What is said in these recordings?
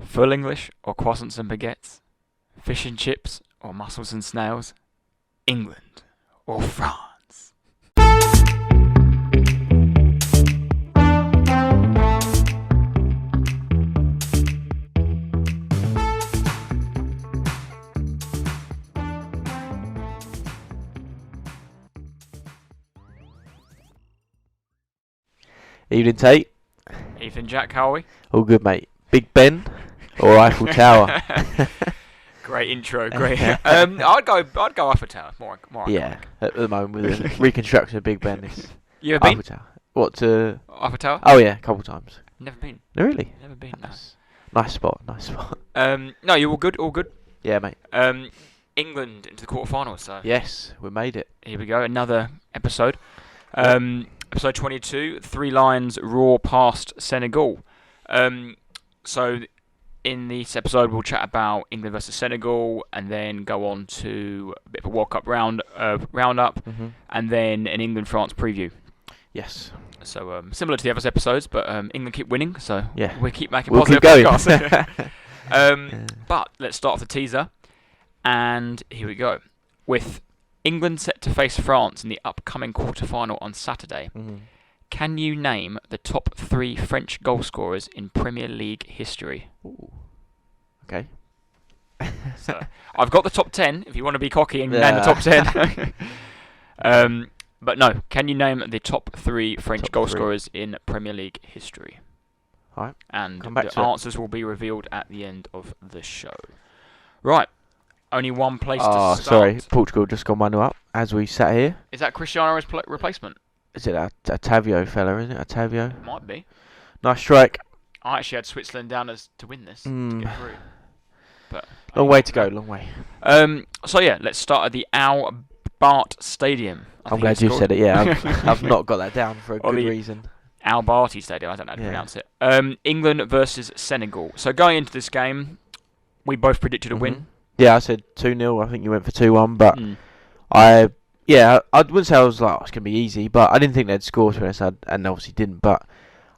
Full English or croissants and baguettes? Fish and chips or mussels and snails? England or France? Evening, Tate. Ethan, Jack, how are we? All good, mate. Big Ben or Eiffel Tower? Great intro, great. I'd go Eiffel Tower. More Yeah, iconic. at the moment with the reconstruction of Big Ben, it's You ever been? Eiffel Tower. What to? Eiffel Tower? Oh yeah, a couple times. Never been. No, really? Never been. No. Nice spot. Nice spot. No, you're all good. All good. Yeah, mate. England into the quarterfinals. So Yes, we made it. here we go. Another episode. Episode 22. 3 Lions roar past Senegal. So in this episode, we'll chat about England versus Senegal, and then go on to a bit of a World Cup roundup, and then an England-France preview. Yes. So similar to the other episodes, but England keep winning, so Yeah. we keep making We'll positive keep going. podcasts. But let's start off the teaser, and here we go. With England set to face France in the upcoming quarter-final on Saturday, can you name the top 3 French goal scorers in Premier League history? Ooh. Okay. So I've got the top 10, if you want to be cocky and name the top 10. But no, can you name the top 3 French Top goal 3. scorers in Premier League history? Alright. And Come back the to it. answers will be revealed at the end of the show. Right. Only one place to Oh, start. sorry. Portugal just gone 1-0 up as we sat here. Is that Cristiano's replacement? Is it a Tavio fella, isn't it? A Tavio? Might be. Nice strike. I actually had Switzerland down as to win this to get through. But Long way to go, long way. So yeah, let's start at the Bayt Stadium. I'm glad you said it, yeah. I've not got that down for a Or good the reason. Bayt Stadium, I don't know how to Yeah. pronounce it. England versus Senegal. So going into this game, we both predicted a win. Yeah, I said 2-0. I think you went for 2-1, but Mm. I wouldn't say I was like, it's going to be easy, but I didn't think they'd score, to be honest, and obviously didn't, but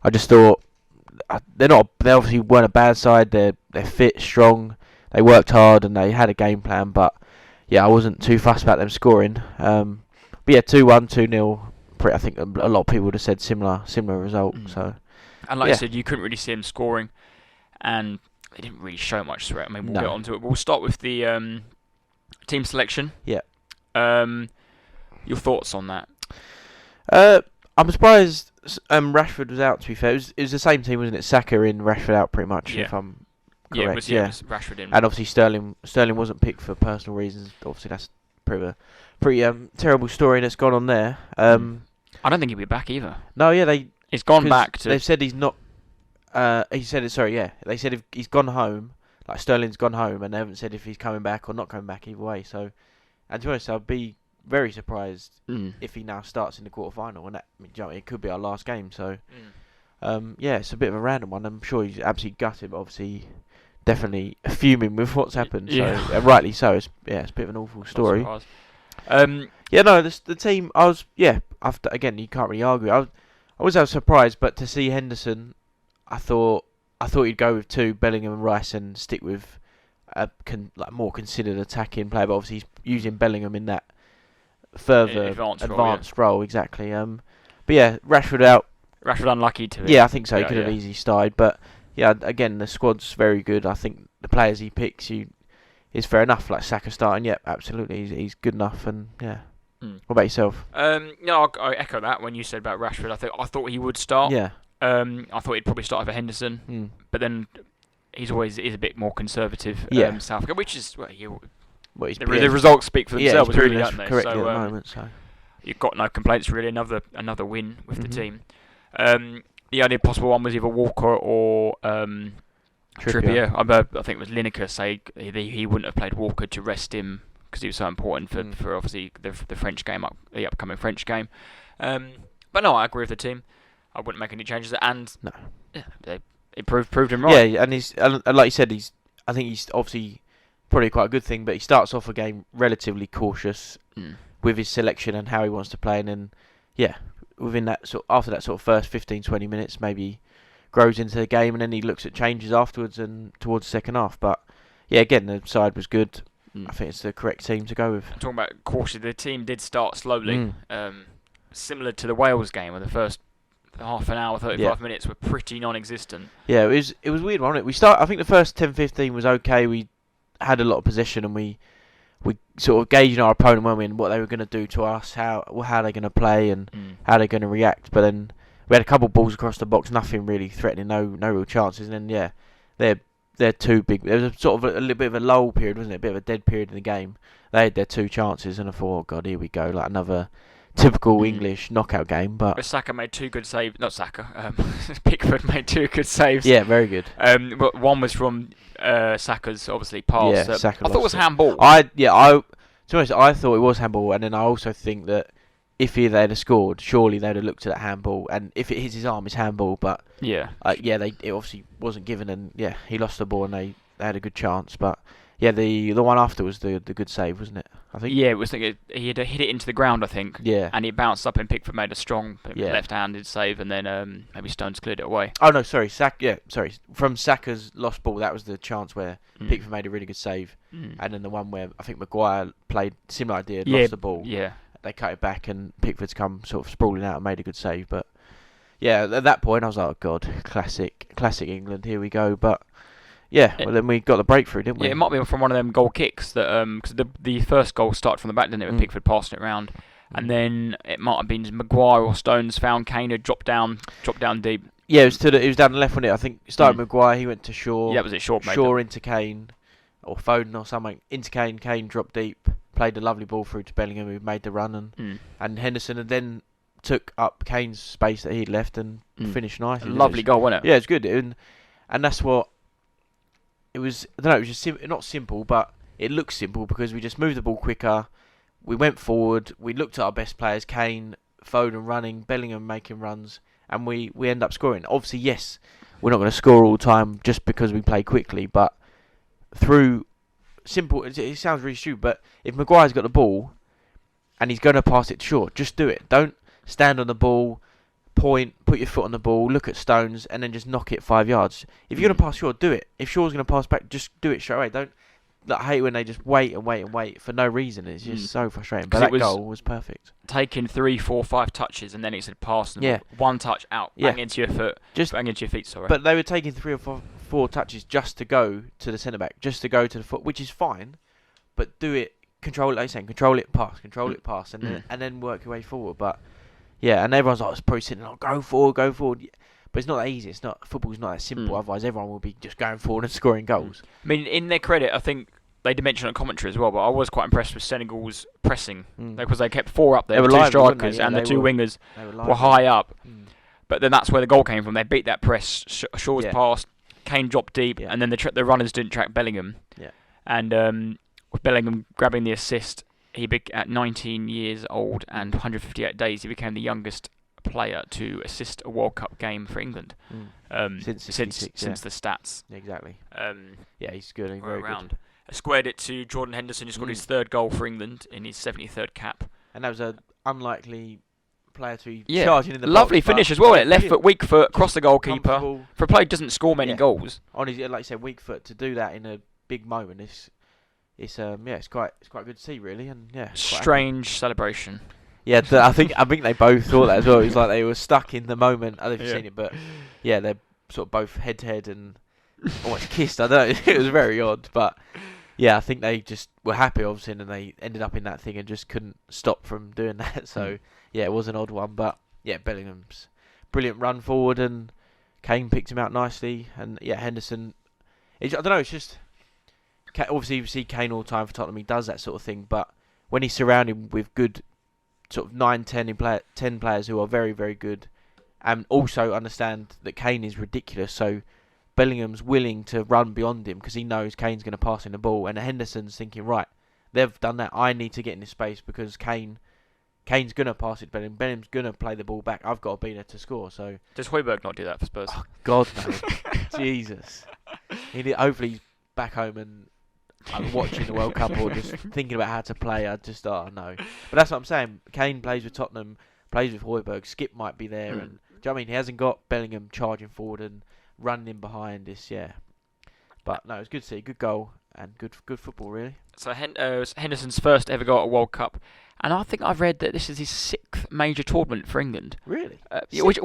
I just thought they obviously weren't a bad side. They're fit, strong, they worked hard, and they had a game plan, but yeah, I wasn't too fussed about them scoring. But yeah, 2-1, 2-0, I think a lot of people would have said similar result. So And like yeah. I said, you couldn't really see him scoring, and they didn't really show much threat. I mean, we'll No. get onto it. We'll start with the team selection. Yeah. Your thoughts on that? I'm surprised Rashford was out, to be fair. It was the same team, wasn't it? Saka in, Rashford out, pretty much, Yeah. if I'm Yeah, correct. it was Rashford in. And obviously Sterling wasn't picked for personal reasons. Obviously, that's pretty terrible story that's gone on there. I don't think he'll be back either. No, yeah, He's gone 'cause back to. They've said he's not. He said it. Sorry, yeah. They said if he's gone home, like Sterling's gone home, and they haven't said if he's coming back or not coming back either way. So, and to be honest, I'd be very surprised if he now starts in the quarterfinal, and that, I mean, do you know what I mean, it could be our last game. So, yeah, it's a bit of a random one. I'm sure he's absolutely gutted, but obviously, definitely fuming with what's happened. Yeah. So, and rightly so. It's a bit of an awful story. Yeah, no, the team. Again, you can't really argue. I was surprised, but to see Henderson, I thought he'd go with 2, Bellingham and Rice, and stick with a more considered attacking player. But obviously, he's using Bellingham in that further Advanced role, exactly. But yeah, Rashford out. Rashford unlucky to. Yeah, I think so. He Yeah, could have yeah. easily started, but yeah, again, the squad's very good. I think the players he picks, is fair enough. Like Saka starting, yeah, absolutely, he's good enough, and yeah. What about yourself? No, I echo that when you said about Rashford. I thought he would start. Yeah. I thought he'd probably start over Henderson, but then he's always is a bit more conservative. Yeah. Southgate, which is He's the results speak for he's themselves, proving really, us don't they? correctly So at the moment. So you've got no complaints really. Another win with the team. The only possible one was either Walker or Trippier. I think it was Lineker say he wouldn't have played Walker to rest him because he was so important for obviously the French game, the upcoming French game. But no, I agree with the team. I wouldn't make any changes, and No. yeah, it proved him right. Yeah, and like you said, I think he's obviously probably quite a good thing, but he starts off a game relatively cautious with his selection and how he wants to play, and then within that after that sort of first 15-20 minutes, maybe grows into the game, and then he looks at changes afterwards and towards the second half. But yeah, again, the side was good. I think it's the correct team to go with. Talking about cautious, the team did start slowly, similar to the Wales game, where the first half an hour, 35 minutes were pretty non-existent. Yeah, it was weird, wasn't it? I think the first 10-15 was okay. We had a lot of possession, and we sort of gauging our opponent, weren't we, and what they were going to do to us, how they're going to play, and how they're going to react. But then we had a couple of balls across the box, nothing really threatening, no real chances. And then they're too big. There was a sort of a little bit of a lull period, wasn't it? A bit of a dead period in the game. They had their 2 chances, and I thought, oh God, here we go, like another typical English knockout game. But Saka made 2 good saves. Not Saka. Pickford made 2 good saves. Yeah, very good. But one was from Saka's obviously pass. Yeah, Saka I thought it was handball. To be honest, I thought it was handball, and then I also think that if they'd have scored, surely they'd have looked at that handball, and if it hits his arm, it's handball. But it obviously wasn't given, and he lost the ball, and they had a good chance. But yeah, the one after was the good save, wasn't it? I think. Yeah, it was. He had hit it into the ground, I think. Yeah. And it bounced up, and Pickford made a strong left-handed save, and then maybe Stones cleared it away. Oh no, sorry, from Saka's lost ball, that was the chance where Pickford made a really good save, and then the one where I think Maguire played similar idea, lost the ball. Yeah. They cut it back, and Pickford's come sort of sprawling out and made a good save. But yeah, at that point I was like, oh God, classic England, here we go. But yeah, well then we got the breakthrough, didn't we? Yeah, it might be from one of them goal kicks that because the first goal started from the back, didn't it? With Pickford passing it around, and then it might have been Maguire or Stones found Kane had dropped down deep. Yeah, it was down the left, wasn't it? I think it started with Maguire, he went to Shaw. Yeah, was it Shaw? Shaw into Kane, or Foden or something into Kane. Kane dropped deep, played a lovely ball through to Bellingham, who made the run, and Henderson had then took up Kane's space that he'd left and finished nicely. Lovely goal, wasn't it? Yeah, it's good, and that's what. It was, I don't know, it was just not simple, but it looks simple because we just moved the ball quicker, we went forward, we looked at our best players, Kane, Foden running, Bellingham making runs, and we end up scoring. Obviously, yes, we're not going to score all the time just because we play quickly, but through simple, it sounds really stupid, but if Maguire's got the ball and he's going to pass it to Shaw, just do it. Don't stand on the ball, point, put your foot on the ball, look at Stones, and then just knock it 5 yards. If you're going to pass Shaw, do it. If Shaw's going to pass back, just do it straight away. Don't I hate when they just wait for no reason. It's just so frustrating. But that goal was perfect. Taking 3, 4, 5 touches, and then it's a pass, and one touch out, bang into your foot, bang into your feet. Sorry. But they were taking 3 or 4 touches just to go to the centre back, just to go to the foot, which is fine. But do it, control it. Like you're saying, control it, pass, and then work your way forward. But yeah, and everyone's like, probably sitting like, go forward. But it's not that easy. Football's not that simple. Otherwise, everyone will be just going forward and scoring goals. I mean, in their credit, I think they did mention on commentary as well. But I was quite impressed with Senegal's pressing because they kept 4 up there, 2 strikers, and the 2 wingers were high up. But then that's where the goal came from. They beat that press. Shaw's pass, Kane dropped deep, and then the runners didn't track Bellingham. Yeah. And with Bellingham grabbing the assist, at 19 years old and 158 days, he became the youngest player to assist a World Cup game for England since the stats. Exactly. He's good. He's very good. Squared it to Jordan Henderson, who scored his 3rd goal for England in his 73rd cap. And that was an unlikely player to be charging in the lovely box, finish as well. Left foot, weak foot, across the goalkeeper. For a player who doesn't score many goals. On his, like you said, weak foot, to do that in a big moment it's quite good to see, really, and strange celebration. Yeah, I think they both thought that as well. It was like they were stuck in the moment. I don't know if you've seen it, but they're sort of both head to head and almost kissed. I don't know. It was very odd, but I think they just were happy, obviously, and they ended up in that thing and just couldn't stop from doing that. So it was an odd one, but Bellingham's brilliant run forward, and Kane picked him out nicely, and Henderson. I don't know. It's just. Obviously, you see Kane all the time for Tottenham. He does that sort of thing, but when he's surrounded with good, sort of 9, 10 players who are very, very good, and also understand that Kane is ridiculous, so Bellingham's willing to run beyond him because he knows Kane's going to pass him the ball, and Henderson's thinking, right, they've done that. I need to get in this space because Kane's going to pass it to Bellingham. Bellingham's going to play the ball back. I've got to be there to score. So does Højbjerg not do that for Spurs? Oh God, no! Jesus, hopefully he's back home and. I'm watching the World Cup or just thinking about how to play. I just, no. But that's what I'm saying. Kane plays with Tottenham, plays with Højbjerg. Skip might be there, and Do you know what I mean? He hasn't got Bellingham charging forward and running in behind this. Yeah, but no, it was good to see. Good goal and good football, really. So Henderson's first ever goal at a World Cup, and I think I've read that this is his 6th major tournament for England. Really? Which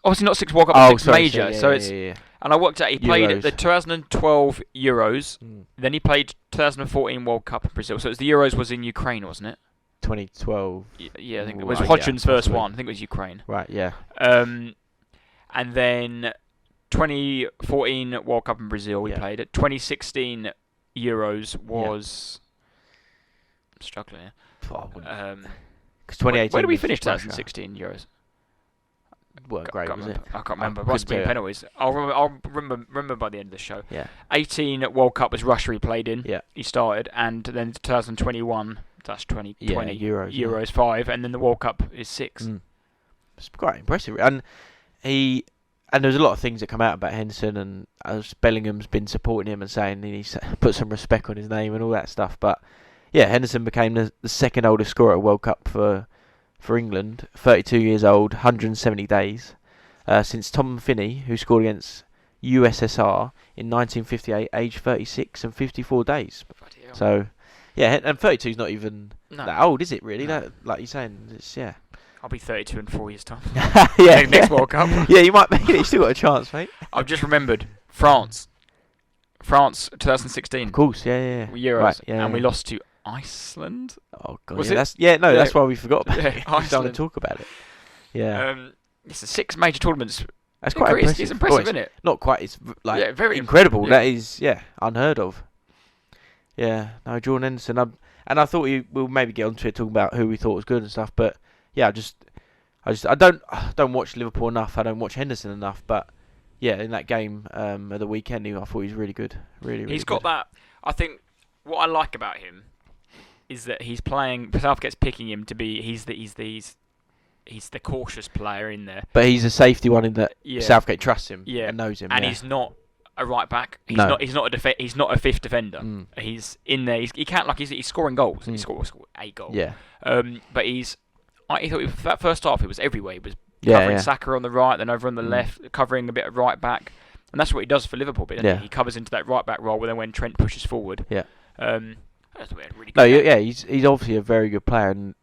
obviously not 6 World Cup, but 6 major. Yeah, so it's and I worked out he played Euros. the 2012 Euros, then he played 2014 World Cup in Brazil. So the Euros was in Ukraine, wasn't it? 2012. Yeah, I think it was Hodgson's first one. I think it was Ukraine. Right. Yeah. And then 2014 World Cup in Brazil we played it. 2016 Euros was. I'm struggling here. Because 2018. Where did we finish 2016 Euros? Weren't great, was it? I can't remember. Must be penalties. I'll remember by the end of the show. Yeah. 18 World Cup was Russia he played in. Yeah. He started, and then 2021. That's 2020 Euros 5, and then the World Cup is 6. It's quite impressive, and there's a lot of things that come out about Henderson, and as Bellingham's been supporting him and saying he needs to put some respect on his name and all that stuff. But yeah, Henderson became the second oldest scorer at World Cup for England, 32 years old, 170 days, since Tom Finney, who scored against USSR in 1958, aged 36 and 54 days. So. Yeah, and 32 is not even that old, is it, really? No. That, like you're saying, it's, yeah. I'll be 32 in 4 years' time. Yeah. Next World Cup. Yeah, you might make it. You still got a chance, mate. I've just remembered. France 2016. Of course, yeah. Euros. Right, and we lost to Iceland. Oh, God. Was it? That's that's why we forgot about it. Iceland. We don't want to talk about it. Yeah. It's 6 major tournaments. That's quite impressive. It's impressive, isn't it? Not quite. It's like very incredible. Yeah. That is, unheard of. Yeah, no, Jordan Henderson. And I thought we'll maybe get onto it, talking about who we thought was good and stuff. But yeah, I don't watch Liverpool enough. I don't watch Henderson enough. But yeah, in that game of the weekend, I thought he was really good. Really He's good. got that. I think what I like about him is that he's playing. Southgate's picking him to be. He's the cautious player in there. But he's a safety one in that Southgate trusts him and knows him. And he's not a right back. He's not a fifth defender. He's in there. He can't he's scoring goals. He scored 8 goals. Yeah. But I thought that first half it was everywhere. He was covering Saka on the right, then over on the left, covering a bit of right back, and that's what he does for Liverpool. But he covers into that right back role. Then when Trent pushes forward, that's really good. He's obviously a very good player, and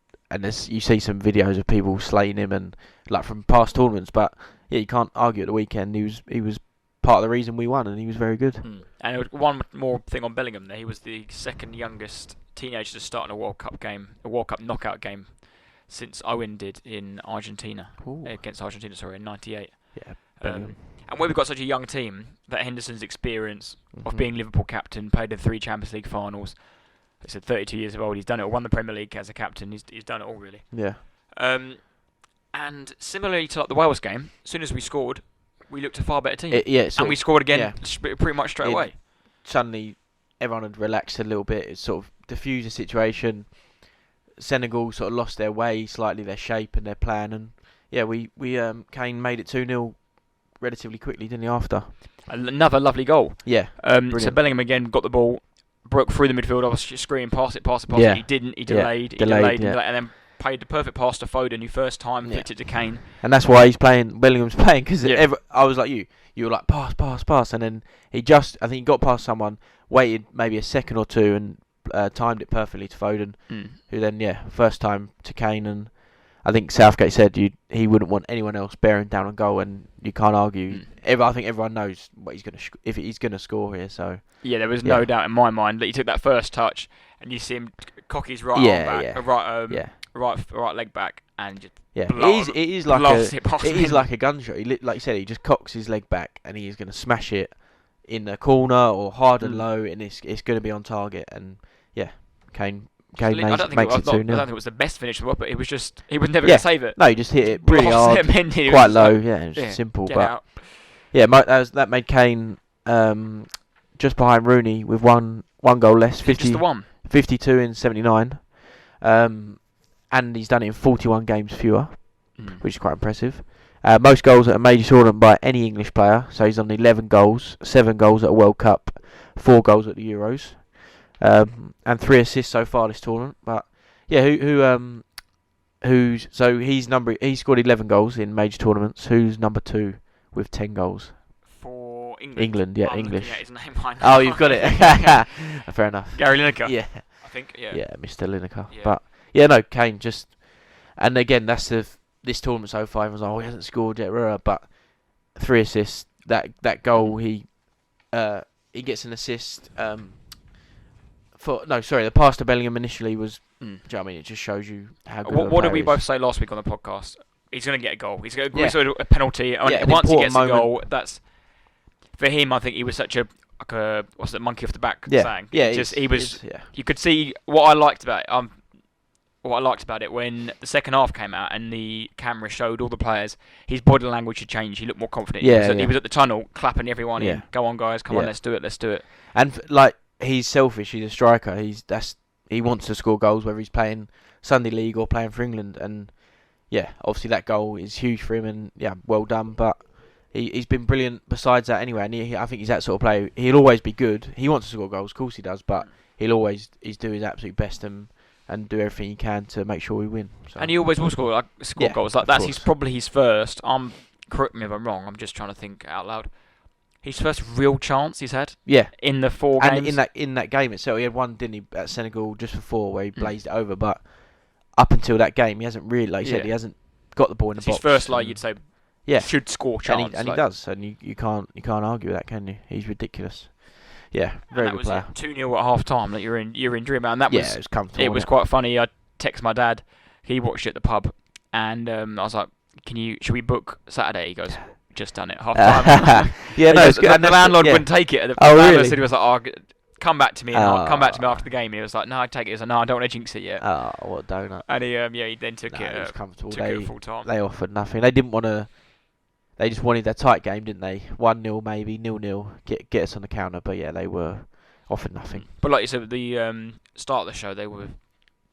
you see some videos of people slating him and like from past tournaments. But yeah, you can't argue at the weekend. He was part of the reason we won, and he was very good. And one more thing on Bellingham there. He was the second youngest teenager to start in a World Cup knockout game since Owen did in Argentina. Against Argentina, in '98. Yeah. And where we've got such a young team, that Henderson's experience of being Liverpool captain, played in 3 Champions League finals. He said 32 years old. He's done it. Won the Premier League as a captain. He's done it all really. Yeah. And similarly to the Wales game, as soon as we scored, we looked a far better team. And we scored again pretty much straight away. Suddenly, everyone had relaxed a little bit. It sort of diffused the situation. Senegal sort of lost their way slightly, their shape and their plan. And Kane made it 2-0 relatively quickly, didn't he, after? Another lovely goal. Yeah. So Bellingham again got the ball, broke through the midfield. I was just screaming, pass it. Yeah. He didn't. He delayed, and then played the perfect pass to Foden, who first time flicked it to Kane. And that's why Bellingham's playing, because I was like you were like, pass, and then I think he got past someone, waited maybe a second or two, and timed it perfectly to Foden, who then, first time to Kane, and I think Southgate said he wouldn't want anyone else bearing down on goal, and you can't argue. I think everyone knows what if he's going to score here. So there was no doubt in my mind that he took that first touch, and you see him cock his right arm back, right leg back, and just it is like a gunshot. Like you said, he just cocks his leg back, and he's going to smash it in the corner or hard and low, and it's going to be on target. And Kane makes it 2-0. I don't think it was the best finish, but it was just he was never going to save it. No, he just hit it really hard, quite low. It was simple, but that made Kane just behind Rooney with one goal less, 52 in 79, and he's done it in 41 games fewer, which is quite impressive. Most goals at a major tournament by any English player, so he's on 11 goals, 7 goals at a World Cup, 4 goals at the Euros. And 3 assists so far this tournament. But who He's scored 11 goals in major tournaments. Who's number 2 with 10 goals? For England. England, yeah, I'm English. looking at his name right now. Oh, you've got it. Fair enough. Gary Lineker. Yeah. I think, yeah. Yeah, Mr. Lineker. Yeah. But yeah, no, Kane just, and again, that's this tournament so far. Everyone's like, oh, he hasn't scored yet, but 3 assists. That goal, he gets an assist. The pass to Bellingham initially was. Do you know what I mean? It just shows you how good. What did we both say last week on the podcast? He's going to get a goal. He's going to Yeah. a penalty. Yeah, Once he important gets a goal, that's for him. I think he was such a what's it, monkey off the back saying. Yeah, he was. You could see what I liked about it. What I liked about it when the second half came out and the camera showed all the players, his body language had changed. He looked more confident. He was at the tunnel clapping everyone in. Go on, guys, come on, let's do it. And he's selfish. He's a striker. He wants to score goals whether he's playing Sunday League or playing for England. And yeah, obviously that goal is huge for him. And yeah, well done. But he's been brilliant besides that anyway. And I think he's that sort of player. He'll always be good. He wants to score goals, of course he does. But he's do his absolute best and do everything he can to make sure we win. So. And he always will score goals. That's probably his first. Correct me if I'm wrong. I'm just trying to think out loud. His first real chance he's had. Yeah. In the 4 games. And in that game itself, he had one, didn't he, at Senegal just before where he blazed it over. But up until that game, he hasn't really, like you said, he hasn't got the ball in the box. His first, you'd say, should score chance. And he does. And you can't argue with that, can you? He's ridiculous. Yeah, very good player. 2-0 at half time that you're in dream, and that was it was comfortable. It was quite funny. I texted my dad. He watched it at the pub, and I was like, should we book Saturday? He goes, just done it, half time. The landlord wouldn't take it. The landlord said he was like, come back to me, and I'll come back to me after the game. And he was like, no, I'd take it. He was like, no, I don't want to jinx it yet. Oh, what a donut. And he then took it. It was comfortable. Took it full time. They offered nothing. They didn't want to. They just wanted that tight game, didn't they? 1-0 maybe, 0-0, get us on the counter. But yeah, they were offered nothing. But like you said, at the start of the show, they were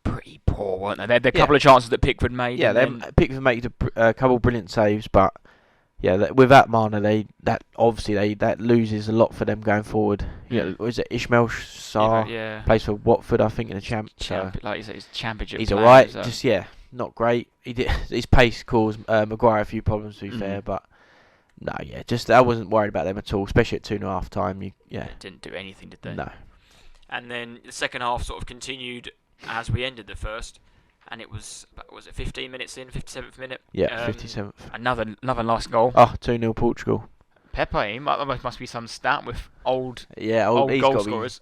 pretty poor, weren't they? They had a couple of chances that Pickford made. Yeah, Pickford made a couple of brilliant saves, but yeah, without Mana, that loses a lot for them going forward. You know, was it Ismail Sarr? Plays for Watford, I think, in the like you said, he's championship. He's alright. Just not great. His pace caused Maguire a few problems, to be fair, but. No, I wasn't worried about them at all, especially at 2.5 half time. They didn't do anything, did they? No. And then the second half sort of continued as we ended the first, and it was it 15 minutes in, 57th minute? Yeah, 57th. Another nice goal. Oh, 2-0 Portugal. Pepe, must be some stat with old goal scorers.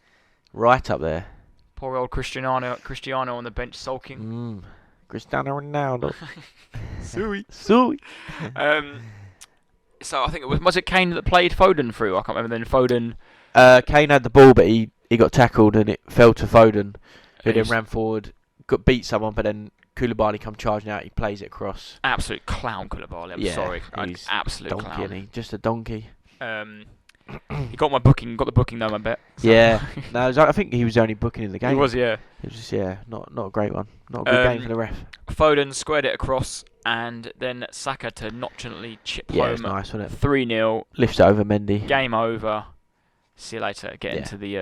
Right up there. Poor old Cristiano on the bench sulking. Cristiano Ronaldo. Sui. So I think was it Kane that played Foden through? I can't remember. Then Foden. Kane had the ball, but he got tackled and it fell to Foden, who then ran forward, beat someone, but then Koulibaly come charging out. He plays it across. Absolute clown, Koulibaly. I'm sorry, he's absolute donkey, clown. Isn't he? Just a donkey. He got the booking though, I bet. So. Yeah, no, I think he was the only booking in the game. He was, yeah. It was just, not a great one. Not a good game for the ref. Foden squared it across, and then Saka to nonchalantly chip home. It's nice, wasn't it? 3-0. Lifts it over Mendy. Game over. See you later. Get into the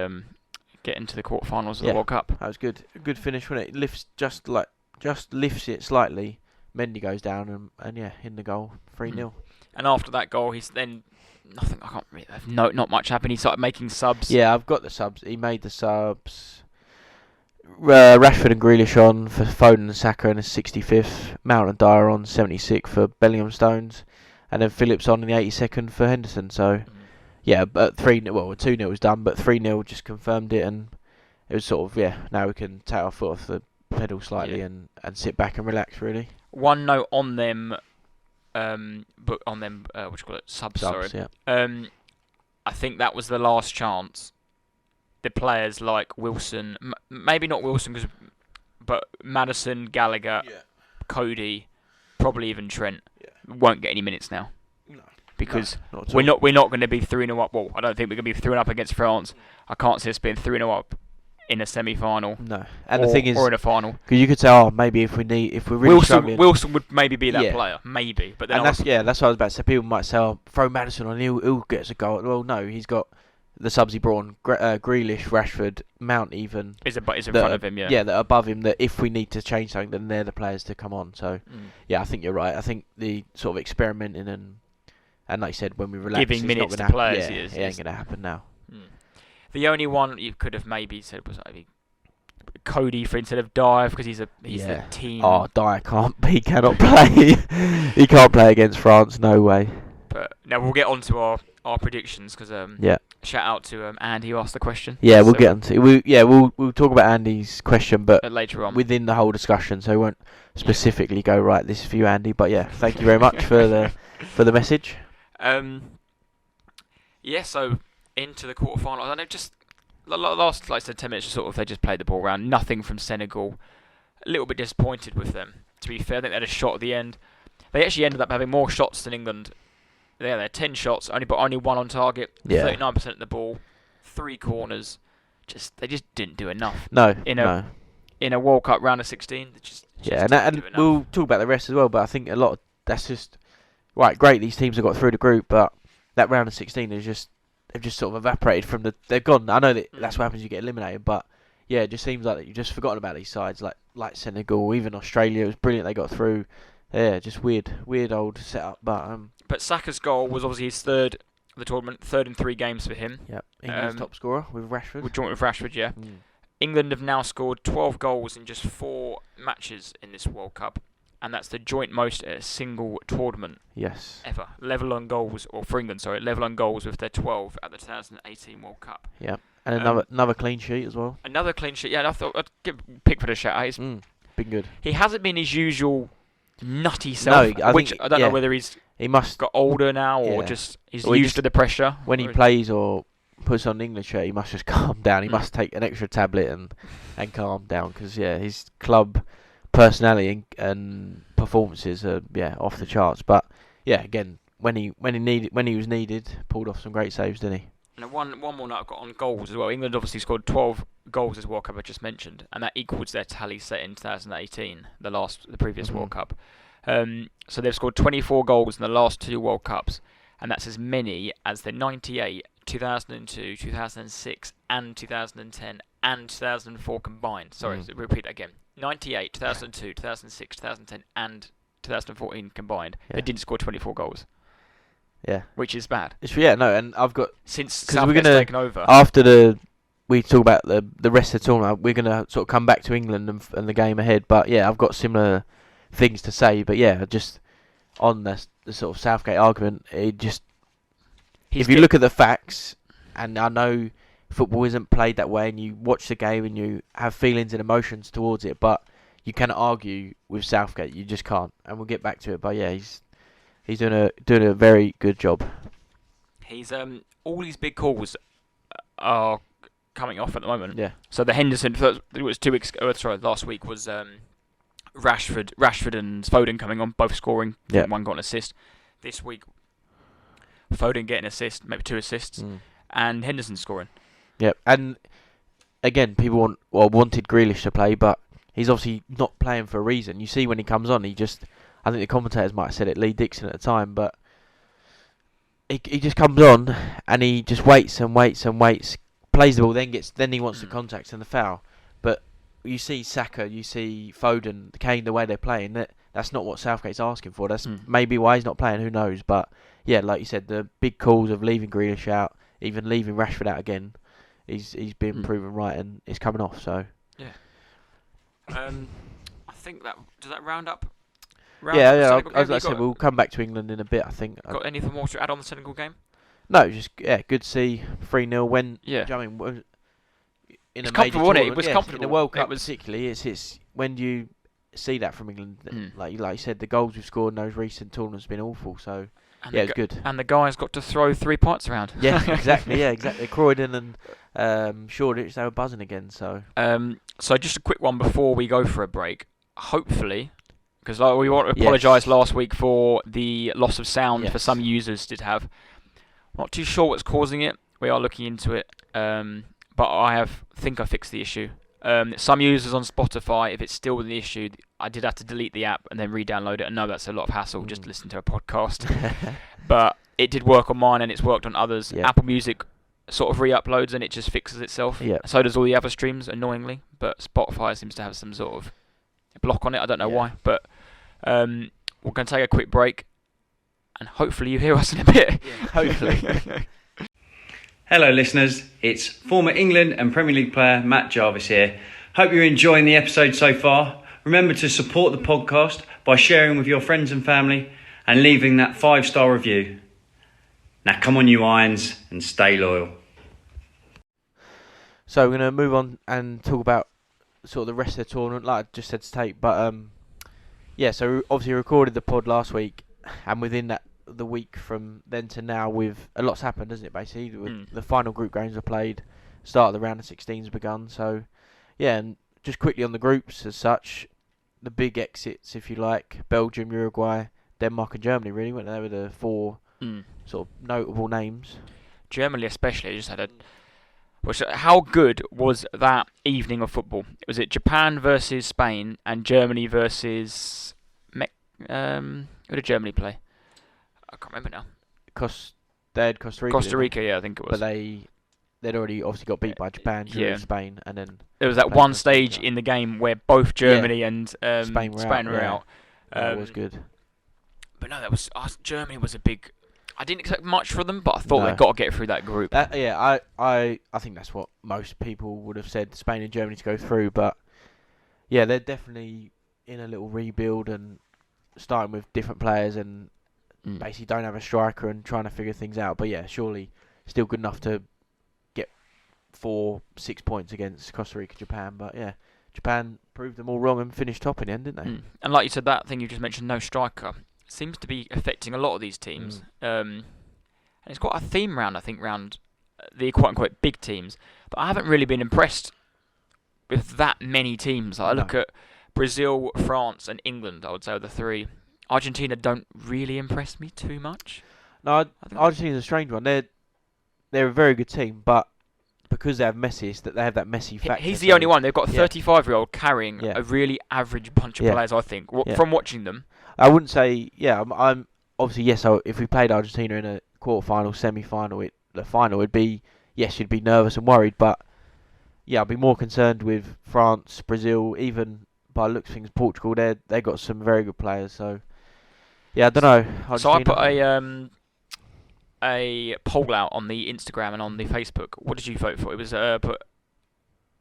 quarterfinals of the World Cup. That was good. A good finish, wasn't it? Lifts lifts it slightly. Mendy goes down and in the goal. 3-0. And after that goal, he's then. Nothing. I can't really. Not much happened. He started making subs. Yeah, I've got the subs. He made the subs. Rashford and Grealish on for Foden and Saka in the 65th. Mount and Dyer on 76th for Bellingham Stones, and then Phillips on in the 82nd for Henderson. So, but 3-0. Well, 2-0 was done, but 3-0 just confirmed it, and it was sort of now we can take our foot off the pedal slightly and sit back and relax. Really. One note on them. What do you call it? Subs. Sorry. Yeah. I think that was the last chance. The players like Wilson, maybe not Wilson, but Maddison, Gallagher, Cody, probably even Trent, won't get any minutes now. No. Because we're not going to be 3-0 up. Well, I don't think we're going to be 3-0 up against France. I can't see us being 3-0 up in a semi-final. No, and the thing is, or in a final, because you could say, maybe if we're really struggling, Wilson would maybe be that player, maybe. But then that's what I was about to say. People might say, throw Maddison on, he'll get us a goal. Well, no, he's got the subs he brought on, Grealish, Rashford, Mount even. Is in front of him, yeah. Yeah, that are above him, that if we need to change something, then they're the players to come on. So, yeah, I think you're right. I think the sort of experimenting and like you said, when we relax, giving minutes to players, it ain't going to happen now. The only one you could have maybe said was maybe Cody for instead of Dyer, because he's the team. Oh, Dyer he cannot play. He can't play against France, no way. But now we'll get on to our predictions, because shout out to Andy who asked the question. Yeah, we'll get onto we'll talk about Andy's question, but later on within the whole discussion, so we won't specifically go right. This is for you, Andy. But yeah, thank you very much for the message. So into the quarterfinals. I know just the last, like I said, 10 minutes, they just played the ball around. Nothing from Senegal. A little bit disappointed with them, to be fair. I think they had a shot at the end. They actually ended up having more shots than England. They had 10 shots, only one on target. 39% of the ball, 3 corners. They just didn't do enough. No, in a World Cup round of 16. And we'll talk about the rest as well. But I think a lot of that's just right. Great, these teams have got through the group, but that round of 16 is just. They've just sort of evaporated from they've gone. I know that's what happens, you get eliminated, but yeah, it just seems like you've just forgotten about these sides, like Senegal, even Australia. It was brilliant they got through. Yeah, just weird old setup. But Saka's goal was obviously his third of the tournament, third in 3 games for him. Yep, England's top scorer with Rashford. Joint with Rashford, yeah. England have now scored 12 goals in just 4 matches in this World Cup. And that's the joint most at a single tournament ever. Level on goals, or for England, level on goals with their 12 at the 2018 World Cup. Yeah, and another clean sheet as well. Another clean sheet, yeah. And I thought I'd give Pickford a shout out. He's been good. He hasn't been his usual nutty self, I don't know whether he must got older now or just he's used to the pressure. When he plays or puts on an England shirt, he must just calm down. He must take an extra tablet and calm down, because his club personality and performances are off the charts. But again, when he was needed, pulled off some great saves, didn't he? And one more note I've got on goals as well. England obviously scored 12 goals this World Cup I just mentioned, and that equals their tally set in 2018, the previous World Cup. So they've scored 24 goals in the last 2 World Cups, and that's as many as the 98, 2002, 2006, and 2010 and 2004 combined. Sorry, repeat that again. 98, 2002, 2006, 2010, and 2014 combined. They didn't score 24 goals. Yeah, which is bad. And I've got since Southgate's taken over. After we talk about the rest of the tournament, we're gonna sort of come back to England and the game ahead. But I've got similar things to say. But just on the sort of Southgate argument, if you look at the facts, and I know football isn't played that way, and you watch the game and you have feelings and emotions towards it, but you cannot argue with Southgate. You just can't. And we'll get back to it. But he's doing a very good job. He's all these big calls are coming off at the moment. Yeah. So the Henderson, it was 2 weeks ago. Last week was Rashford and Foden coming on, both scoring. Yeah. One got an assist. This week, Foden getting an assist, maybe 2 assists, and Henderson scoring. Yeah, and again, people wanted Grealish to play, but he's obviously not playing for a reason. You see when he comes on, I think the commentators might have said it, Lee Dixon at the time, but he just comes on and he just waits and waits and waits, plays the ball, then he wants the contact and the foul. But you see Saka, you see Foden, Kane, the way they're playing, that's not what Southgate's asking for. That's maybe why he's not playing, who knows. But like you said, the big calls of leaving Grealish out, even leaving Rashford out again, he's been proven right and it's coming off. So I think does that round up? As I said, we'll come back to England in a bit, I think. Got anything more to add on the Senegal game? No, just good to see 3-0 when. Yeah. I mean, in it's a major tournament, it was comfortable. In the World Cup, particularly, it's when do you see that from England? Like you said, the goals we've scored in those recent tournaments have been awful. So it's good. And the guys got to throw 3 pints around. Yeah, exactly. Croydon and Shoreditch, they were buzzing again. So just a quick one before we go for a break. Hopefully. Because we want to apologise last week for the loss of sound for some users did have. Not too sure what's causing it. We are looking into it. But I think I fixed the issue. Some users on Spotify, if it's still the issue, I did have to delete the app and then re-download it. I know that's a lot of hassle just to listen to a podcast. But it did work on mine and it's worked on others. Yeah. Apple Music sort of re-uploads and it just fixes itself. Yeah. So does all the other streams, annoyingly. But Spotify seems to have some sort of block on it. I don't know why. But we're going to take a quick break, and hopefully you hear us in a bit. Yeah, hopefully. Hello listeners, it's former England and Premier League player Matt Jarvis here. Hope you're enjoying the episode so far. Remember to support the podcast by sharing with your friends and family and leaving that 5-star review. Now come on you Irons and stay loyal. So we're going to move on and talk about sort of the rest of the tournament, like I just said to Tate. But so we obviously recorded the pod last week, and within the week from then to now, a lot's happened, hasn't it? Basically, the final group games were played, start of the round of 16's begun. So yeah, and just quickly on the groups as such, the big exits, if you like: Belgium, Uruguay, Denmark, and Germany. Really, weren't they? Were the four sort of notable names. Germany, especially, just had a. How good was that evening of football? Was it Japan versus Spain and Germany versus who did Germany play? I can't remember now. They had Costa Rica. Costa Rica, yeah, I think it was. But they'd already obviously got beat by Japan, Spain, and then there was that one stage in the game where both Germany and Spain were out. That was good. But no, Germany was a big. I didn't expect much from them, but I thought they'd got to get through that group. I think that's what most people would have said, Spain and Germany to go through. But yeah, they're definitely in a little rebuild and starting with different players and basically don't have a striker and trying to figure things out. But yeah, surely still good enough to get 4-6 points against Costa Rica, Japan. But yeah, Japan proved them all wrong and finished top in the end, didn't they? And like you said, that thing you just mentioned, no striker, seems to be affecting a lot of these teams. And it's quite a theme round the quote-unquote big teams. But I haven't really been impressed with that many teams. I look at Brazil, France and England, I would say, are the three. Argentina don't really impress me too much. No, Argentina's a strange one. They're a very good team, but because they have Messi, they have that Messi factor. He's the only one. They've got a 35-year-old carrying a really average bunch of players, I think, from watching them. I wouldn't say, I'm obviously, yes, if we played Argentina in a quarter-final, semi-final, the final would be, yes, you'd be nervous and worried, but yeah, I'd be more concerned with France, Brazil, even by the looks of things, Portugal. They got some very good players, so yeah, I don't know. Argentina. So I put a poll out on the Instagram and on the Facebook. What did you vote for? It was put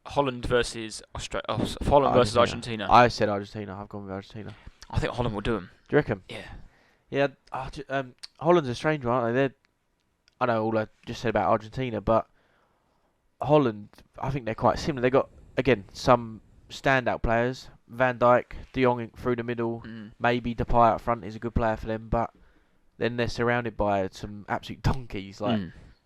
Holland versus Argentina. I said Argentina. I've gone with Argentina. I think Holland will do them. Do you reckon? Yeah. Yeah. Holland's a strange one, aren't they? I know all I just said about Argentina, but Holland, I think they're quite similar. They got some standout players. Van Dijk, De Jong through the middle, maybe Depay up front is a good player for them, but then they're surrounded by some absolute donkeys. Like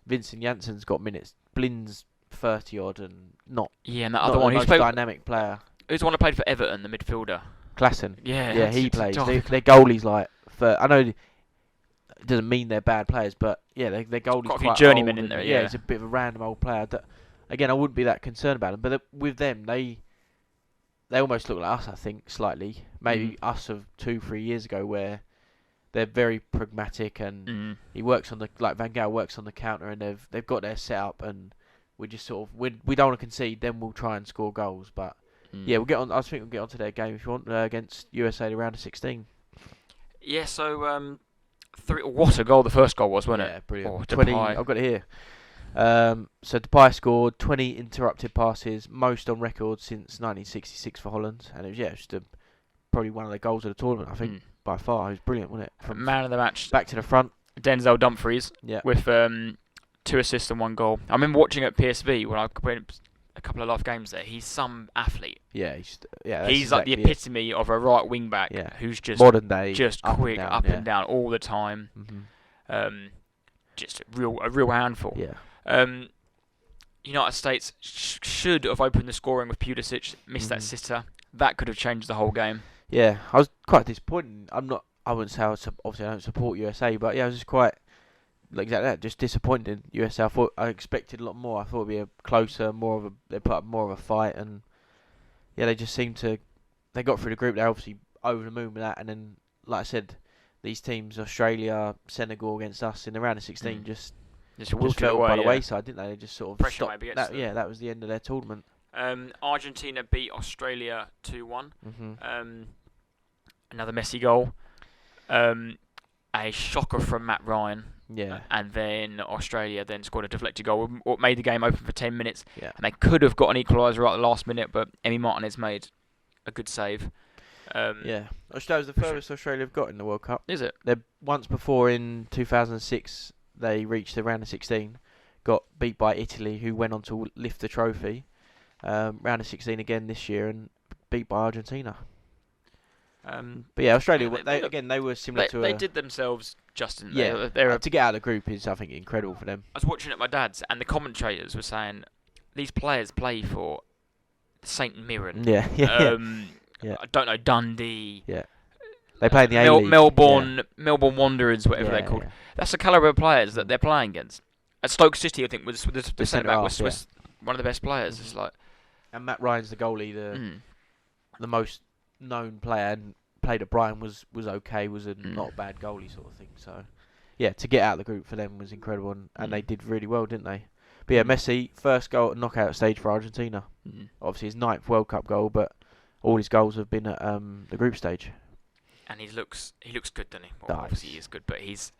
Vincent Janssen's got minutes, Blind's 30 odd, and not. Yeah, and that other one, who's a dynamic player. Who's the one who played for Everton, the midfielder? Klassen. Yeah, he plays. Their goalies I know it doesn't mean they're bad players, but yeah, their goalies got a quite few journeymen old in there. Yeah, it's a bit of a random old player. Again, I wouldn't be that concerned about them, but with them, they almost look like us, I think, slightly. Maybe us of 2-3 years ago, where they're very pragmatic and he works on like Van Gaal works on the counter, and they've got their setup, and we just sort of we don't want to concede. Then we'll try and score goals, but. Yeah, we'll get on. I think we'll get on to their game if you want against USA, the round of 16. Yeah, so what a goal the first goal was, wasn't it? Yeah, brilliant. Oh, 20. I've got it here. So Depay scored 20 interrupted passes, most on record since 1966 for Holland, and it was just probably one of the goals of the tournament. I think by far, it was brilliant, wasn't it? From man of the match, back to the front. Denzel Dumfries with 2 assists and 1 goal. I remember watching at PSV when I went a couple of live games there. He's some athlete. Yeah, he's like the epitome of a right wing back who's just modern day, just quick, up and down all the time. Just a real handful. Yeah. United States should have opened the scoring with Pulisic, missed that sitter. That could have changed the whole game. Yeah, I was quite disappointed. I wouldn't say obviously I don't support USA, but yeah, I was just quite. Like exactly that, just disappointed USA. I expected a lot more. I thought it'd be a closer, they put up more of a fight, and yeah, they just seemed to. They got through the group. They're obviously over the moon with that, and then, like I said, these teams, Australia, Senegal against us in the round of 16, just Just fell away, by the wayside, didn't they? They just sort of pressure stopped. maybe gets them. That was the end of their tournament. Argentina beat Australia 2-1. Mm-hmm. Another Messi goal. A shocker from Matt Ryan. Yeah. And then Australia then scored a deflected goal, what made the game open for 10 minutes. Yeah. And they could have got an equaliser right at the last minute, but Emi Martinez made a good save. Yeah. Australia's the furthest Australia have got in the World Cup. Is it? They once before in 2006 they reached the round of 16, got beat by Italy, who went on to lift the trophy. Round of 16 again this year and beat by Argentina. But yeah, Australia. They were similar to. They did themselves justice. Yeah, to get out of the group is, I think, incredible for them. I was watching at my dad's, and the commentators were saying these players play for St Mirren. Yeah. I don't know, Dundee. Yeah. They play in the A-League. Melbourne Wanderers, whatever they're called. Yeah. That's the calibre of players that they're playing against. At Stoke City, I think was the centre back was one of the best players. It's like, and Matt Ryan's the goalie, the most known player, and played at Brighton was okay, was a not bad goalie sort of thing. So yeah, to get out of the group for them was incredible, and they did really well, didn't they? But yeah, Messi, first goal at knockout stage for Argentina. Obviously his 9th World Cup goal, but all his goals have been at the group stage. And he looks good, doesn't he? Well, obviously he is good, but he's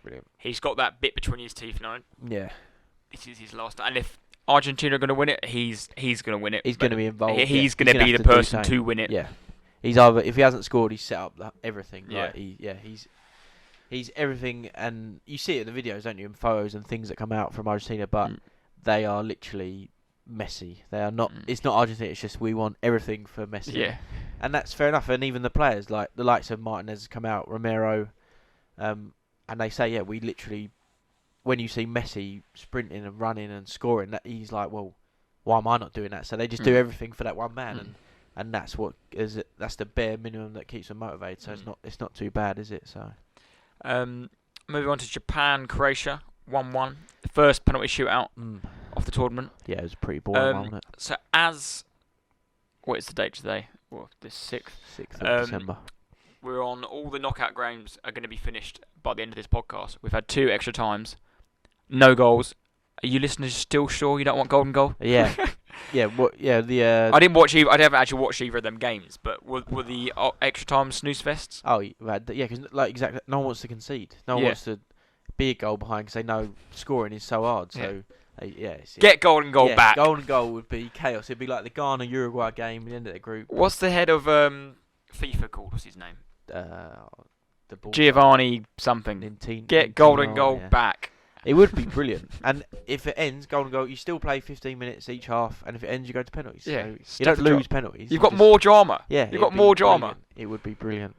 brilliant. He's got that bit between his teeth now. Yeah. This is his last, and if Argentina are going to win it, he's going to win it. He's going to be involved. He's going to be the person to win it. Yeah. He's either, if he hasn't scored, he's set up everything. Yeah. Like he's everything, and you see it in the videos, don't you, and photos and things that come out from Argentina, but they are literally Messi. They are not. It's not Argentina. It's just we want everything for Messi. Yeah. And that's fair enough. And even the players, like the likes of Martinez, come out, Romero, and they say, we literally, when you see Messi sprinting and running and scoring, that he's like, well, why am I not doing that? So they just do everything for that one man, and that's what is it. That's the bare minimum that keeps them motivated. So it's not too bad, is it? So, moving on to Japan, Croatia, 1-1, the first penalty shootout of the tournament. Yeah, it was a pretty boring one, wasn't it? So what is the date today? Well, the 6th. 6th of December. We're on, all the knockout games are going to be finished by the end of this podcast. We've had 2 extra times, no goals. Are you listeners still sure you don't want golden goal? Yeah. Yeah. I didn't watch either. I haven't actually watched either of them games, but were the extra time snooze fests? Oh, because exactly, no one wants to concede. No one wants to be a goal behind because they know scoring is so hard. So get golden goal back. Golden goal would be chaos. It'd be like the Ghana Uruguay game at the end of the group. What's the head of FIFA called? What's his name? The ball Giovanni something. Get golden goal back. It would be brilliant. And if it ends, golden goal, you still play 15 minutes each half, and if it ends, you go to penalties. Yeah, so you don't lose penalties. You've got more drama. Yeah, you've got more drama. Brilliant. It would be brilliant.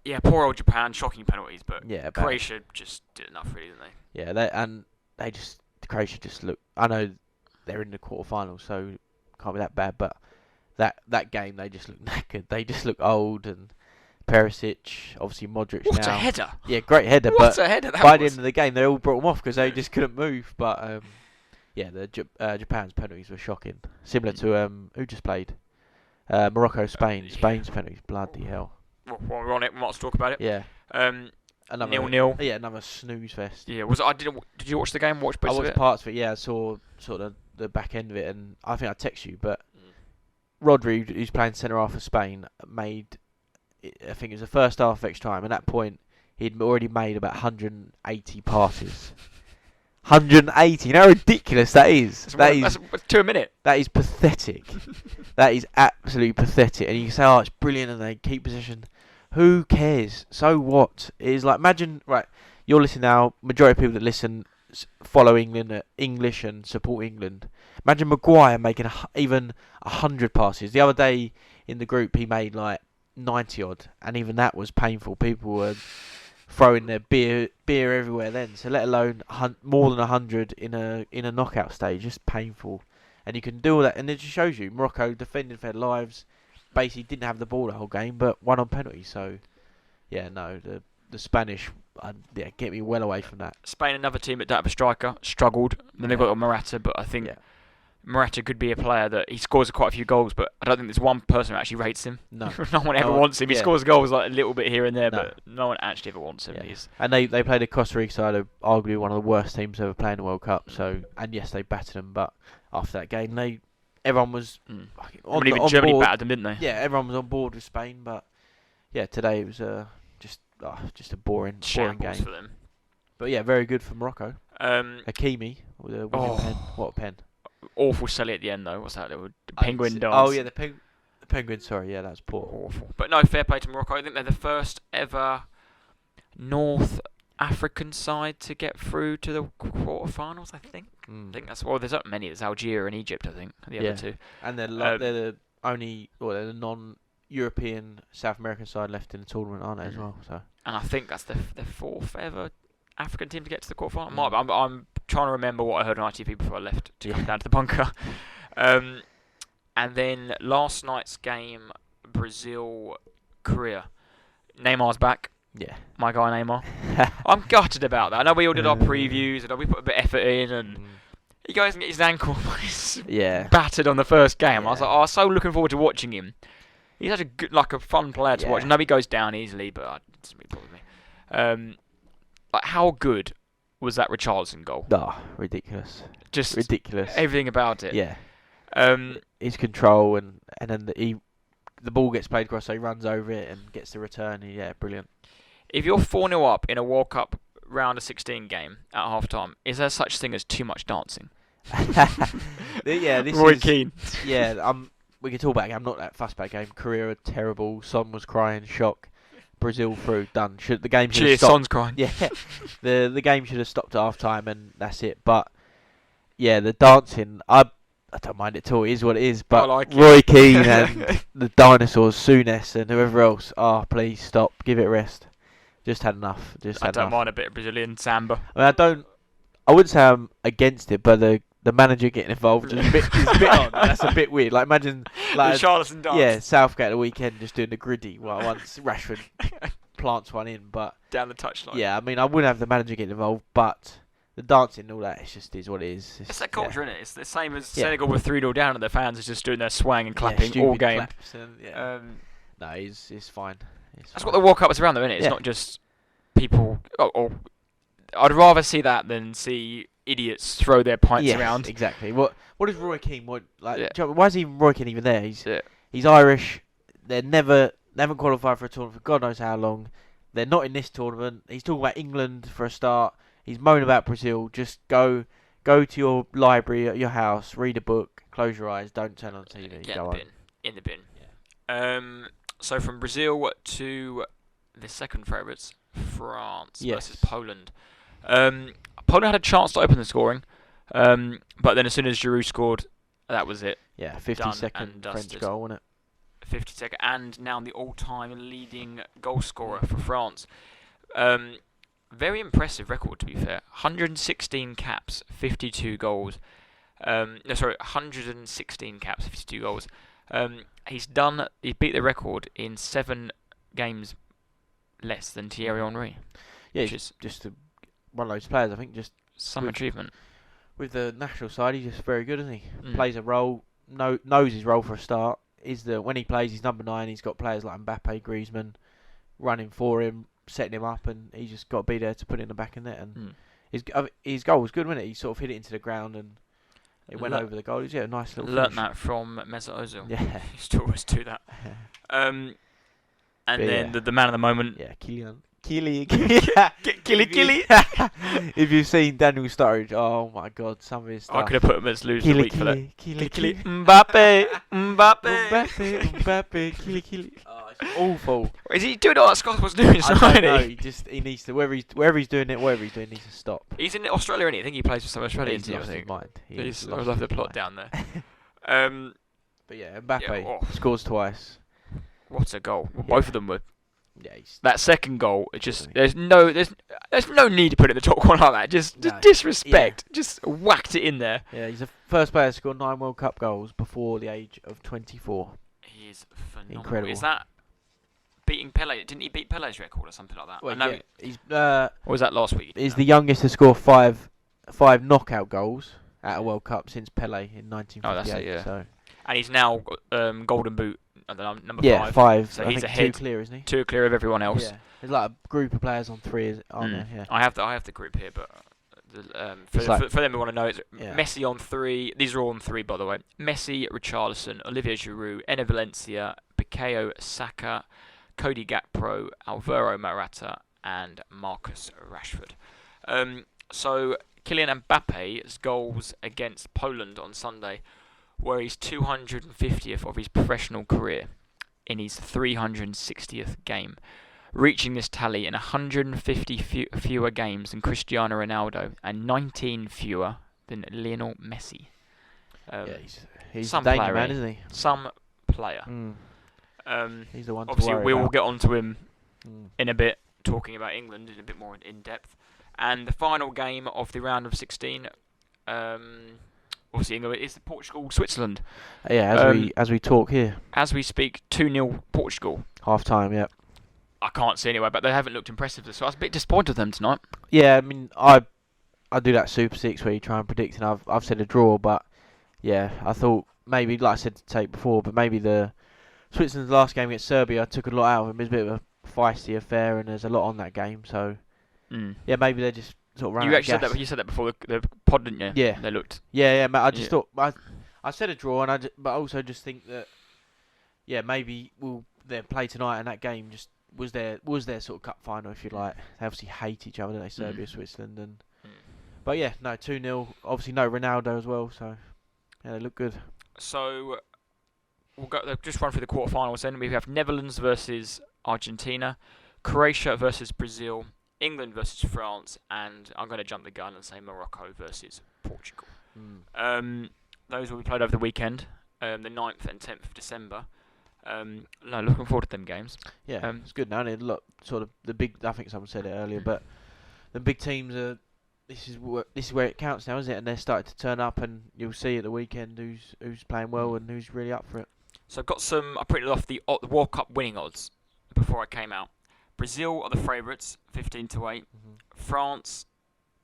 Yeah, poor old Japan, shocking penalties, but Croatia just did enough, really, didn't they? Yeah, Croatia just look. I know they're in the quarterfinals, so can't be that bad. But that game, they just look knackered. They just look old, and Perisic, obviously Modric. What a header! Yeah, great header. What a header! By the end of the game, they all brought them off because they just couldn't move. But Japan's penalties were shocking. Similar to who just played Morocco, Spain. Spain's penalties, bloody hell. Well, while we're on it, we might talk about it. Yeah. Another 0-0. Yeah, another snooze fest. Yeah. Did you watch the game? Watch bits of it? I watched parts of it. Yeah, I saw sort of the back end of it, and I think I text you. But Rodri, who's playing centre half for Spain, made. I think it was the first half extra time. At that point, he'd already made about 180 passes. 180. You know how ridiculous that is? That's 2 a minute. That is pathetic. That is absolutely pathetic. And you can say, it's brilliant and they keep possession. Who cares? So what? It is like, imagine, right, you're listening now, majority of people that listen follow England, English and support England. Imagine Maguire making even 100 passes. The other day in the group, he made like 90 odd, and even that was painful. People were throwing their beer everywhere then, so let alone more than 100 in a knockout stage. Just painful. And you can do all that, and it just shows you Morocco defended for their lives, basically didn't have the ball the whole game, but won on penalties. So the Spanish get me well away from that. Spain, another team that don't have a striker, struggled. Then they've got Morata, but I think Morata could be a player that he scores quite a few goals, but I don't think there's one person who actually rates him. No. No one ever wants him. He scores goals like a little bit here and there, but no one actually ever wants him. Yeah. And they played a Costa Rica side of arguably one of the worst teams ever playing the World Cup. So, and yes, they battered them, but after that game, everyone was on Germany board. battered them, didn't they? Yeah, everyone was on board with Spain, but yeah, today it was just a boring game for them. But yeah, very good for Morocco. Hakimi with a winning pen. What a pen! Awful silly at the end though. What's that? The penguin dance. Oh yeah, the penguin. Sorry, yeah, that's poor. Awful. But no, fair play to Morocco. I think they're the first ever North African side to get through to the quarterfinals. I think. I think that's there's not many. There's Algeria and Egypt. I think the other two. And they're the only, they're the non-European South American side left in the tournament, aren't they as well? So. And I think that's the fourth ever African team to get to the quarterfinal. I'm trying to remember what I heard on ITV before I left to come down to the bunker. And then last night's game, Brazil-Korea. Neymar's back. Yeah. My guy Neymar. I'm gutted about that. I know we all did our previews and we put a bit of effort in and he goes and gets his ankle battered on the first game. I was like, I was so looking forward to watching him. He's such a good, a fun player to watch. I know he goes down easily, but it doesn't really bother me. How good was that Richarlison goal? Ridiculous. Just ridiculous. Everything about it. Yeah. His control and then the ball gets played across, so he runs over it and gets the return. Yeah, brilliant. If you're 4-0 up in a World Cup round of 16 game at half time, is there such thing as too much dancing? This Roy Keane. Yeah, we can talk about it. I'm not that fussed about the game. Korea are terrible. Son was crying, shock. Brazil through, done. The game should have stopped. Son's crying. Yeah, the game should have stopped at half time and that's it. But yeah, the dancing, I don't mind it at all. It is what it is. But Roy Keane and the dinosaurs, Souness and whoever else, please stop. Give it a rest. Just had enough. I don't mind a bit of Brazilian samba. I wouldn't say I'm against it, but the manager getting involved is a bit on. That's a bit weird. Imagine the Charleston dance. Yeah, Southgate at the weekend just doing the griddy. Well, once Rashford plants one in, but down the touchline. Yeah, I wouldn't have the manager getting involved, but the dancing and all that, it just is what it is. It's that culture, isn't it? It's the same as Senegal with 3-0 down and the fans are just doing their swang and clapping all game. No, it's fine. That's what the World Cup is around, though, isn't it? It's not just people. I'd rather see that than see idiots throw their pints around. Exactly. What is Roy Keane? Why is Roy Keane even there? He's Irish. They haven't qualified for a tournament for God knows how long. They're not in this tournament. He's talking about England for a start. He's moaning about Brazil. Just go to your library at your house, read a book, close your eyes, don't turn on TV. In the bin. Yeah. So from Brazil to the second favourites, France versus Poland. Poland had a chance to open the scoring, but then as soon as Giroud scored, that was it. Yeah, 50-second French goal, wasn't it? 50-second, and now the all-time leading goal scorer for France. Very impressive record, to be fair. 116 caps, 52 goals. 116 caps, 52 goals. He beat the record in 7 games less than Thierry Henry. Yeah, he's just one of those players, I think, just some achievement. With the national side, he's just very good, isn't he? Plays a role, knows his role for a start. When he plays, he's number 9. He's got players like Mbappe, Griezmann running for him, setting him up, and he's just got to be there to put it in the back of the net. And his goal was good, wasn't it? He sort of hit it into the ground and it went over the goal. It was a nice little Learnt finish. that from Mesut Ozil. Yeah. He used to always do that. And then the man of the moment. Yeah, Killy. If you've seen Daniel Sturridge, oh my God, some of his stuff. I could have put him as loser of the week for that. Killy. Mbappe, Killy. Oh, it's awful. Is he doing what Scott was doing? I don't know. He needs to. Wherever he's doing it, he needs to stop. He's in Australia, isn't he? I think he plays for some Australian team. He's lost his mind. I love the plot down there. But yeah, Mbappe scores twice. What a goal! Well, both of them were. Yeah, that second goal, it just there's no need to put it in the top corner like that. Just disrespect. Yeah. Just whacked it in there. Yeah, he's the first player to score 9 World Cup goals before the age of 24. He is phenomenal. Incredible. Is that beating Pele? Didn't he beat Pele's record or something like that? Well, he's. Or was that last week? He's the youngest to score 5 knockout goals at a World Cup since Pele in 1958. Oh, that's it, yeah. So And he's now got, Golden Boot, number yeah, 5. five. So I he's think ahead. 2 clear, isn't he? 2 clear of everyone else. Yeah. There's like a group of players on 3, aren't there? Yeah. I have the group here, but for them who want to know, it's Messi on 3. These are all on 3, by the way. Messi, Richarlison, Olivier Giroud, Enner Valencia, Bukayo Saka, Cody Gakpo, Alvaro Morata, and Marcus Rashford. So Kylian Mbappe's goals against Poland on Sunday were his 250th of his professional career in his 360th game, reaching this tally in 150 fewer games than Cristiano Ronaldo and 19 fewer than Lionel Messi. He's some the danger player, man, isn't he? Some player. He's the one to obviously, worry we will about. get onto him in a bit, talking about England in a bit more in depth. And the final game of the round of 16, obviously England, is Portugal-Switzerland. Yeah, as we talk here. As we speak, 2-0 Portugal. Half time, yeah. I can't see anyway, but they haven't looked impressive, so I was a bit disappointed with them tonight. Yeah, I mean, I do that Super 6 where you try and predict, and I've said a draw, but yeah, I thought maybe, like I said to Tate before, but maybe the Switzerland's last game against Serbia took a lot out of them. It was a bit of a feisty affair, and there's a lot on that game, so yeah, maybe they just sort of ran out of gas. You said that before the pod, didn't you? Yeah. They looked. Yeah, mate, I just thought, I said a draw, and but I also just think that, yeah, maybe they'll play tonight, and that game just was their sort of cup final, if you like. They obviously hate each other, don't they, Serbia, Switzerland, and but yeah, no, 2-0. Obviously, no Ronaldo as well, so yeah, they look good. So we'll just run through the quarterfinals. Then we have Netherlands versus Argentina, Croatia versus Brazil, England versus France, and I'm going to jump the gun and say Morocco versus Portugal. Those will be played over the weekend, the 9th and 10th of December. Looking forward to them games. Yeah, it's good now. Look, sort of the big. I think someone said it earlier, but the big teams are. This is where it counts now, isn't it? And they're starting to turn up, and you'll see at the weekend who's playing well and who's really up for it. So I've got I printed off the World Cup winning odds before I came out. Brazil are the favourites, 15-8. France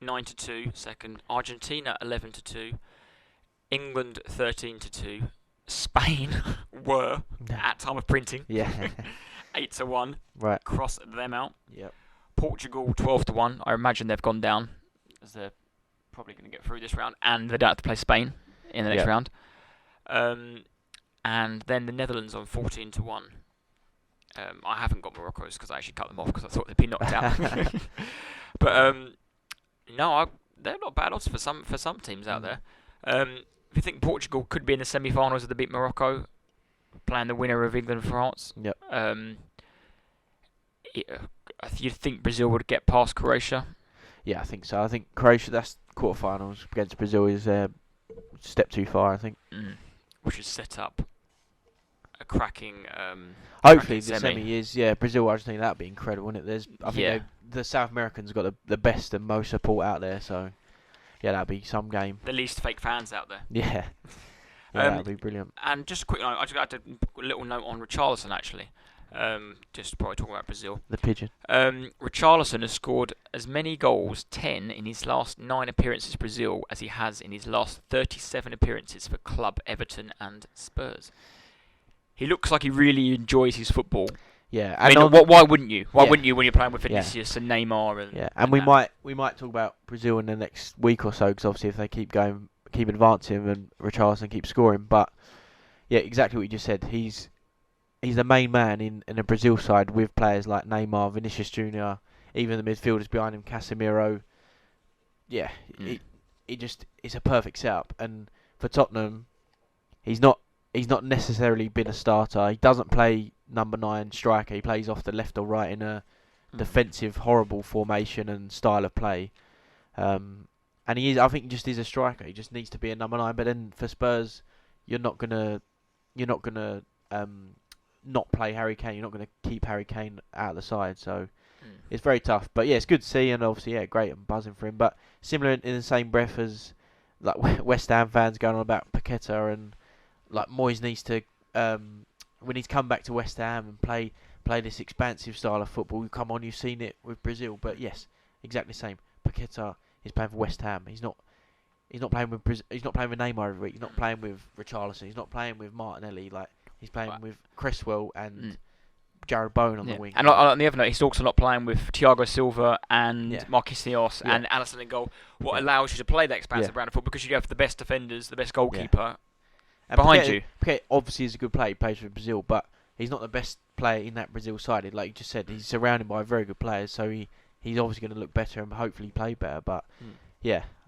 9-2, second. Argentina 11-2. England 13-2. Spain were at time of printing. 8-1. Right. Cross them out. Yep. Portugal 12-1. I imagine they've gone down, as they're probably going to get through this round, and they don't have to play Spain in the next round. And then the Netherlands on 14-1. I haven't got Morocco's because I actually cut them off because I thought they'd be knocked out. But no, they're not bad odds for some teams out there. If you think Portugal could be in the semi-finals if they beat Morocco, playing the winner of England and France. Yep. You think Brazil would get past Croatia? Yeah, I think so. I think Croatia, that's quarterfinals against Brazil, is a step too far, I think. Which is set up a cracking. Hopefully cracking the semi is Brazil Argentina. That'd be incredible, wouldn't it? I think the South Americans got the best and most support out there, so yeah, that'd be some game. The least fake fans out there. Yeah, that'd be brilliant. And just a quick note, I just had a little note on Richarlison actually. Just probably talking about Brazil. The pigeon. Richarlison has scored as many goals, 10, in his last 9 appearances for Brazil as he has in his last 37 appearances for club Everton and Spurs. He looks like he really enjoys his football. Yeah, I mean, why wouldn't you? Why wouldn't you when you're playing with Vinicius and Neymar? And we might talk about Brazil in the next week or so, because obviously if they keep advancing and Richarlison keeps scoring, but yeah, exactly what you just said. He's the main man in a Brazil side with players like Neymar, Vinicius Junior, even the midfielders behind him, Casemiro. Yeah, it's a perfect setup. And for Tottenham, he's not necessarily been a starter. He doesn't play number 9 striker. He plays off the left or right in a defensive, horrible formation and style of play. And I think he just is a striker. He just needs to be a number 9. But then for Spurs, you're not gonna not play Harry Kane. You're not going to keep Harry Kane out of the side. So it's very tough. But yeah, it's good to see, and obviously, great and buzzing for him. But similar in the same breath as like West Ham fans going on about Paqueta, and like Moyes needs to when he's come back to West Ham and play this expansive style of football. Come on, you've seen it with Brazil. But yes, exactly the same. Paqueta is playing for West Ham. He's not playing with Neymar every week. He's not playing with Richarlison. He's not playing with Martinelli. Like he's playing with Cresswell and Jared Bowen on the wing. And on the other note, he's also not playing with Thiago Silva and Marquinhos and Alisson in goal. What allows you to play that expansive brand of football because you have the best defenders, the best goalkeeper behind you. Piqué obviously is a good player. He plays for Brazil, but he's not the best player in that Brazil side. Like you just said, he's surrounded by very good players, so he's obviously going to look better and hopefully play better. But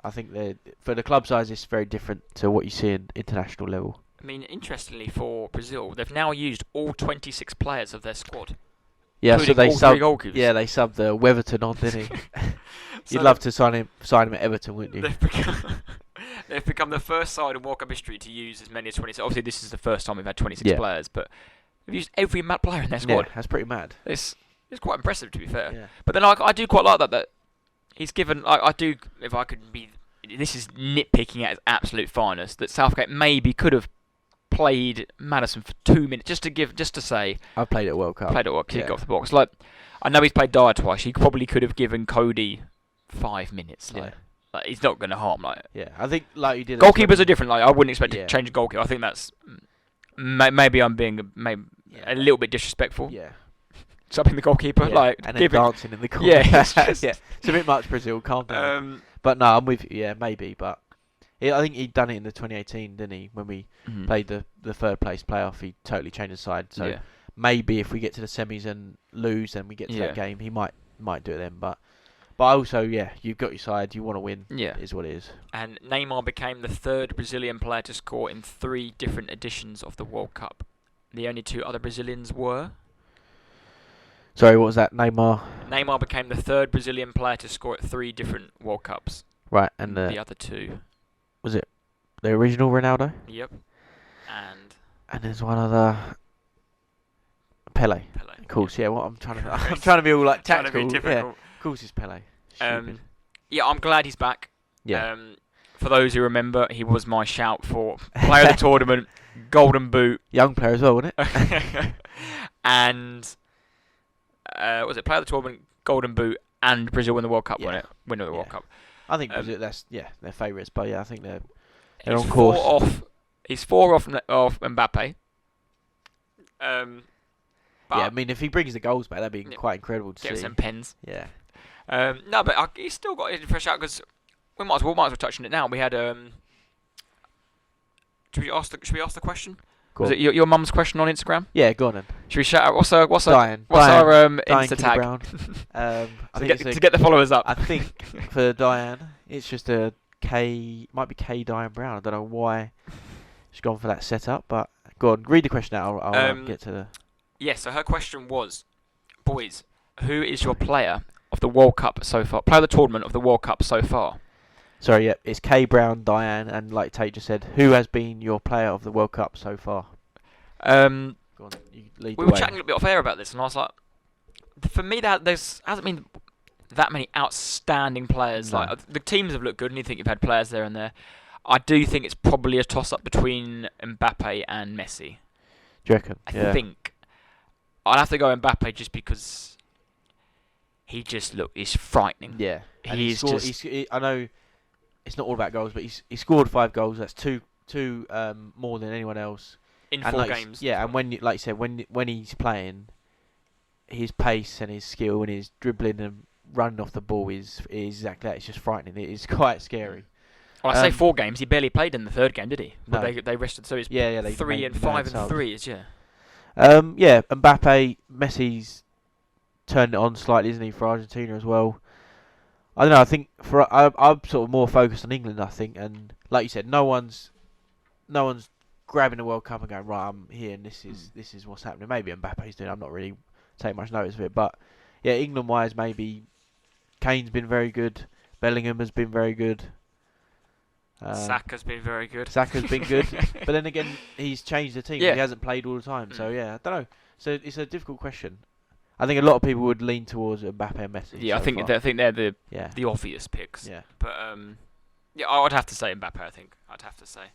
I think for the club size, it's very different to what you see in international level. I mean, interestingly for Brazil, they've now used all 26 players of their squad. Yeah, so they subbed. Yeah, they subbed the Weatherton on, didn't he? You'd love to sign him at Everton, wouldn't you? They've become the first side in World Cup history to use as many as 26. Obviously, this is the first time we've had 26 players, but they've used every player in their squad. Yeah, that's pretty mad. It's quite impressive, to be fair. Yeah. But then I do quite like that he's given. I do, if I could be. This is nitpicking at its absolute finest. That Southgate maybe could have played Maddison for 2 minutes just to say I played at World Cup. Kick off the box. Like I know he's played Dyer twice. He probably could have given Cody 5 minutes. Like he's not going to harm. I think like you did. Goalkeepers are different. Like I wouldn't expect to change a goalkeeper. I think that's maybe I'm being a little bit disrespectful. Yeah. Subbing the goalkeeper, and then dancing in the corner. Yeah, it's a bit much, Brazil. Calm down. But no, I'm with you. Yeah, maybe, but I think he'd done it in the 2018, didn't he? When we played the third place playoff, he totally changed the side. So maybe if we get to the semis and lose, and we get to that game, he might do it then. But also, you've got your side. You want to win. Yeah, is what it is. And Neymar became the third Brazilian player to score in 3 different editions of the World Cup. The only 2 other Brazilians were. Sorry, what was that? Neymar became the third Brazilian player to score at 3 different World Cups. Right, and the other 2. Was it the original Ronaldo? Yep. And there's one other. Pele. Of course, yeah. What I'm trying to be all like tactical. Yeah. Of course, it's Pele. I'm glad he's back. Yeah. For those who remember, he was my shout for player of the tournament, Golden Boot, young player as well, wasn't it? And. Was it player of the tournament, Golden Boot, and Brazil win the World Cup? Winner of the World Cup. I think Brazil. They're favourites, but I think they're on course. He's 4 off Mbappe. I mean, if he brings the goals back, that'd be quite incredible to see. Get some pens. Yeah. No, but he's still got it fresh out because we might as well touch on it now. We had. Should we ask the question? Was it your mum's question on Instagram? Yeah, go on then. Should we shout out? What's our Diane, Insta tag? To get the followers up. I think for Diane, it's just a K. Might be K Diane Brown. I don't know why she's gone for that setup, but go on. Read the question out. I'll get to the. Yes. So her question was, boys, who is your player of the World Cup so far? Player of the tournament of the World Cup so far? Sorry, it's K Brown, Diane, and like Tate just said, who has been your player of the World Cup so far? Go on, you lead the way. We were chatting a little bit off air about this, and I was like, for me, there hasn't been that many outstanding players. No. Like the teams have looked good, and you think you've had players there and there. I do think it's probably a toss-up between Mbappe and Messi. Do you reckon? I think I'd have to go Mbappe just because he just he's frightening. Yeah, He's I know. It's not all about goals, but he scored 5 goals. That's two more than anyone else in 4 games. Yeah, and when like you said, when he's playing, his pace and his skill and his dribbling and running off the ball is exactly that. It's just frightening. It is quite scary. Well, I say 4 games. He barely played in the 3rd game, did he? No. But they rested. So it's they 3 and 5 and 3. Mbappe, Messi's turned it on slightly, isn't he, for Argentina as well? I don't know. I think I'm sort of more focused on England. I think, and like you said, no one's grabbing the World Cup and going, right, I'm here, and this is what's happening. Maybe Mbappe's doing. I'm not really taking much notice of it, but yeah, England-wise, maybe Kane's been very good. Bellingham has been very good. Saka's been very good. But then again, he's changed the team. Yeah. He hasn't played all the time, so I don't know. So it's a difficult question. I think a lot of people would lean towards Mbappe and Messi. Yeah, I think they're the obvious picks. Yeah. But I'd have to say Mbappe. I think I'd have to say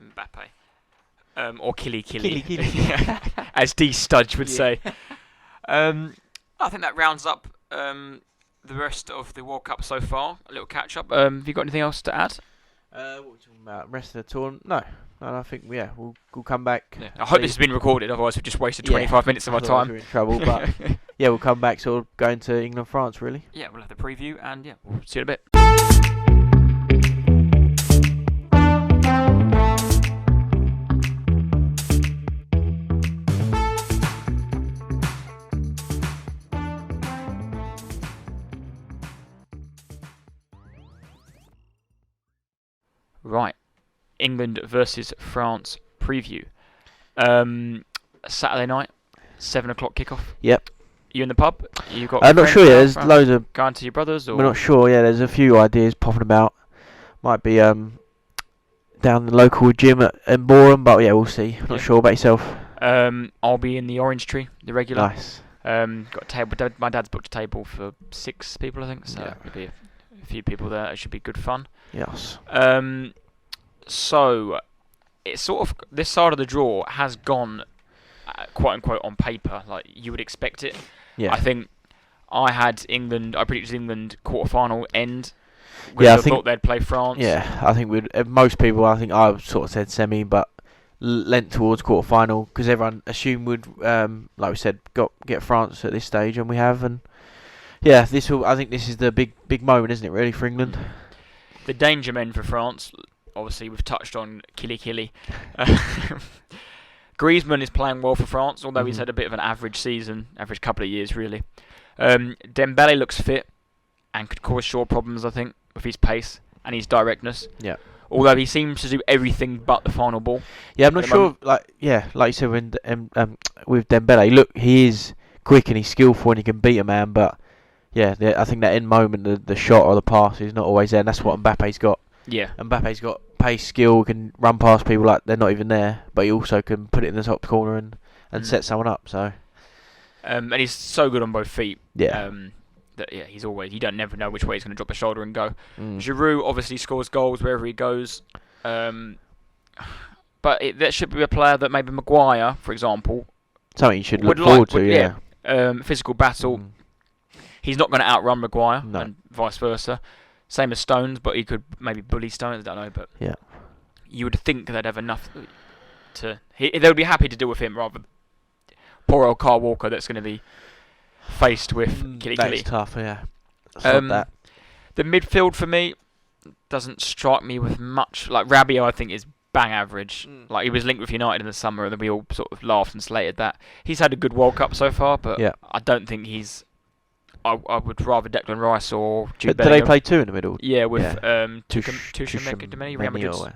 Mbappe. Or Killy. As D Studge would say. I think that rounds up the rest of the World Cup so far. A little catch up. Have you got anything else to add? What are we talking about? Rest of the tournament? No, I think we'll come back. Yeah. I hope this has been recorded. Otherwise, we've just wasted 25 minutes of our Otherwise time. we're in trouble. But yeah, we'll come back. Sort of going to England, France, really. Yeah, we'll have the preview, and yeah, we'll see you in a bit. Right, England versus France preview. Saturday night, 7 o'clock kickoff. Yep. You in the pub? You got? I'm not sure. Yeah, there's loads of. Going to your brothers, or we're not sure. Yeah, there's a few ideas popping about. Might be down the local gym in Boreham, but yeah, we'll see. Not sure about yourself. I'll be in the Orange Tree, the regular. Nice. Got a table. My dad's booked a table for 6 people, I think. So there'll be a few people there. It should be good fun. Yes. So it's sort of this side of the draw has gone, quote unquote, on paper like you would expect it. Yeah. I think I predicted England quarter-final end. Yeah, I thought they'd play France. Yeah, I think most people. I think I sort of said semi, but leant towards quarter final because everyone assumed we'd, like we said, get France at this stage, and we have. And yeah, I think this is the big moment, isn't it? Really for England. The danger men for France. Obviously, we've touched on Killy. Griezmann is playing well for France, although he's had a bit of an average couple of years, really. Dembele looks fit and could cause Shaw problems, I think, with his pace and his directness. Yeah. Although he seems to do everything but the final ball. Yeah, I'm not sure. Like you said, with Dembele, look, he is quick and he's skillful and he can beat a man, but yeah, I think that end moment, the shot or the pass is not always there, and that's what Mbappe's got. Yeah. Mbappe's got pace, skill, can run past people like they're not even there, but he also can put it in the top corner and set someone up. So. And he's so good on both feet. Yeah. You don't never know which way he's going to drop a shoulder and go. Giroud obviously scores goals wherever he goes. But there should be a player that maybe Maguire, for example, something you should look forward to. Yeah. Physical battle. He's not going to outrun Maguire, No. and vice versa. Same as Stones, but he could maybe bully Stones. I don't know, but you would think they'd have enough to. They would be happy to deal with him rather than poor old Kyle Walker that's going to be faced with Killy. That's tough, yeah. That. The midfield for me doesn't strike me with much. Like Rabiot, I think is bang average. Like he was linked with United in the summer, and then we all sort of laughed and slated that. He's had a good World Cup so far, but I don't think he's. I would rather Declan Rice or Jude Bellingham. Do they play two in the middle? Yeah, with Tuchel Mekidemeni,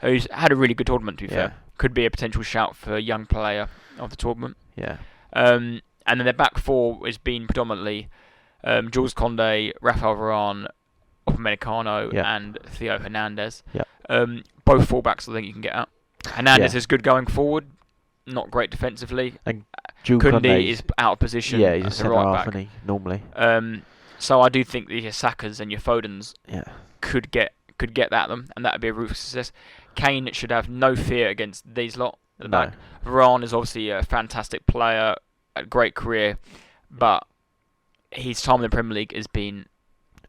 who's had a really good tournament, to be fair. Could be a potential shout for a young player of the tournament. Yeah. And then their back four has been predominantly Jules Koundé, Rafael Varane, Upamecano, and Theo Hernandez. Yeah. Both fullbacks I think you can get at. Hernandez is good going forward, not great defensively. And Koundé is out of position. Yeah, he's as a centre right half, back. isn't he, normally? So I do think your Sakas and your Fodens could get at them, and that would be a ruthless success. Kane should have no fear against these lot at the back. Varane is obviously a fantastic player, a great career, but his time in the Premier League has been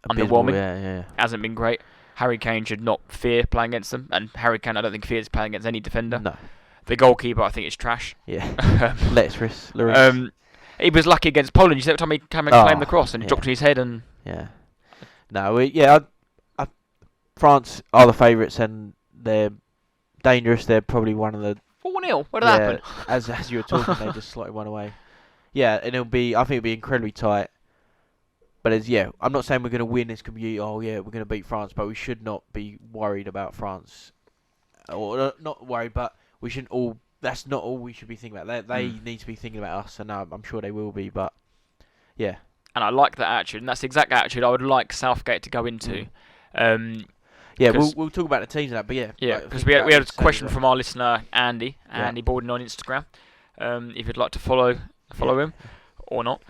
underwhelming. Yeah. Hasn't been great. Harry Kane should not fear playing against them, and Harry Kane I don't think fears playing against any defender. No. The goalkeeper I think is trash. Yeah. Lloris. He was lucky against Poland. You see every time he came and claimed the cross and dropped to his head and. Yeah. No, France are the favourites and they're dangerous. They're probably one of the 4-0. What did happen? As you were talking, they just slotted one away. Yeah, and I think it'll be incredibly tight. But I'm not saying we're going to win. This could be we're going to beat France, but we should not be worried about France, or not worried, but we shouldn't all. That's not all we should be thinking about. They need to be thinking about us, and I'm sure they will be. But yeah, and I like that attitude, and that's the exact attitude I would like Southgate to go into. We'll talk about the teams and that, but because we had a question from our listener Andy Borden on Instagram. If you'd like to follow him or not,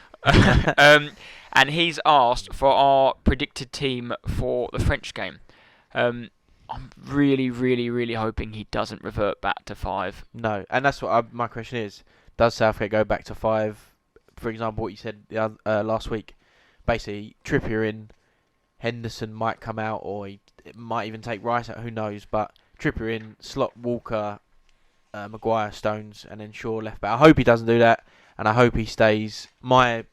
and he's asked for our predicted team for the French game. I'm really, really, really hoping he doesn't revert back to 5. No, and that's what my question is. Does Southgate go back to 5? For example, what you said last week. Basically, Trippier in, Henderson might come out, or he it might even take Rice out. Who knows? But Trippier in, slot Walker, Maguire, Stones, and then Shaw left back. I hope he doesn't do that, and I hope he stays. My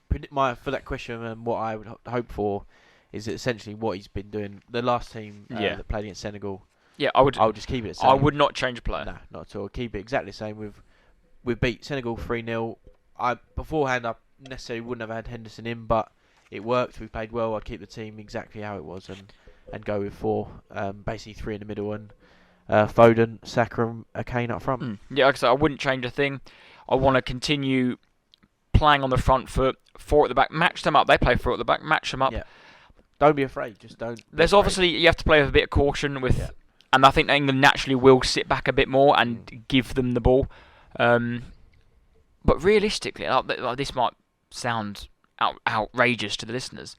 for that question and what I would hope for is essentially what he's been doing. The last team that played against Senegal. Yeah, I would just keep it the same. I would not change a player. No, not at all. Keep it exactly the same. We beat Senegal 3-0. Beforehand I necessarily wouldn't have had Henderson in, but it worked. We played well. I'd keep the team exactly how it was and go with 4. Basically 3 in the middle and Foden, Saka, and Kane up front. Yeah, like I said, I wouldn't change a thing. I want to continue playing on the front foot, 4 at the back, match them up. They play 4 at the back, match them up. Yeah. Don't be afraid. Just don't. There's obviously you have to play with a bit of caution with, and I think England naturally will sit back a bit more and give them the ball. But realistically, this might sound outrageous to the listeners.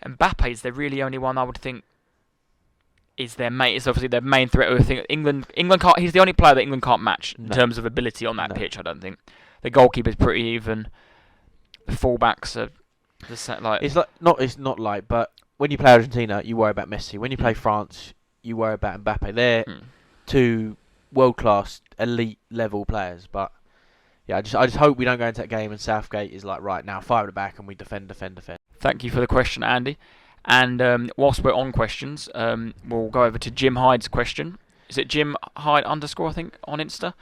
Mbappe is the really only one I would think is their main. It's obviously their main threat. I think England can't. He's the only player that England can't match in terms of ability on that pitch. I don't think the goalkeeper's pretty even. The fullbacks are the set like. It's not like, but when you play Argentina, you worry about Messi. When you play France, you worry about Mbappe. They're 2 world-class, elite-level players. But yeah, I just hope we don't go into that game and Southgate is like, right now 5 at the back and we defend. Thank you for the question, Andy. And whilst we're on questions, we'll go over to Jim Hyde's question. Is it Jim Hyde _ I think on Insta?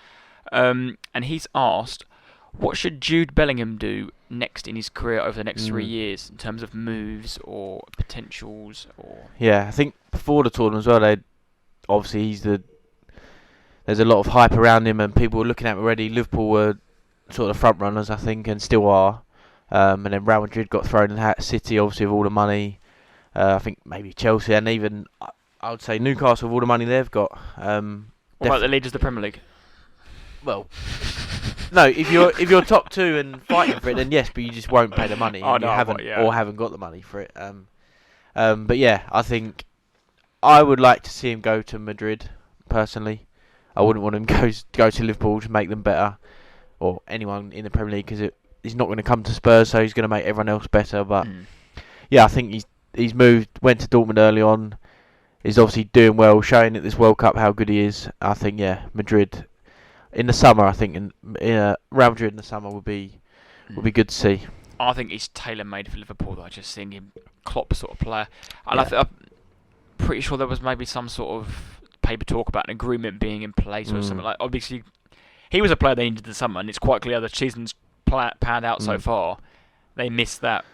And he's asked, what should Jude Bellingham do next in his career over the next 3 years in terms of moves or potentials? Yeah, I think before the tournament as well, obviously there's a lot of hype around him and people were looking at him already. Liverpool were sort of front runners, I think, and still are. And then Real Madrid got thrown in the hat. City, obviously, with all the money. I think maybe Chelsea and even I would say Newcastle with all the money they've got. What about the leaders of the Premier League? Well, no. If you're top 2 and fighting for it, then yes, but you just won't pay the money. Oh, you haven't got the money for it. But yeah, I think I would like to see him go to Madrid personally. I wouldn't want him go to Liverpool to make them better, or anyone in the Premier League, because he's not going to come to Spurs, so he's going to make everyone else better. But yeah, I think he's went to Dortmund early on. He's obviously doing well, showing at this World Cup how good he is. I think Madrid in the summer. I think in Real Madrid in the summer would be good to see. I think he's tailor-made for Liverpool. Though. I just seeing him Klopp sort of player, and I'm pretty sure there was maybe some sort of paper talk about an agreement being in place or something like. Obviously, he was a player they needed in the summer, and it's quite clear the season's panned out so far. They missed that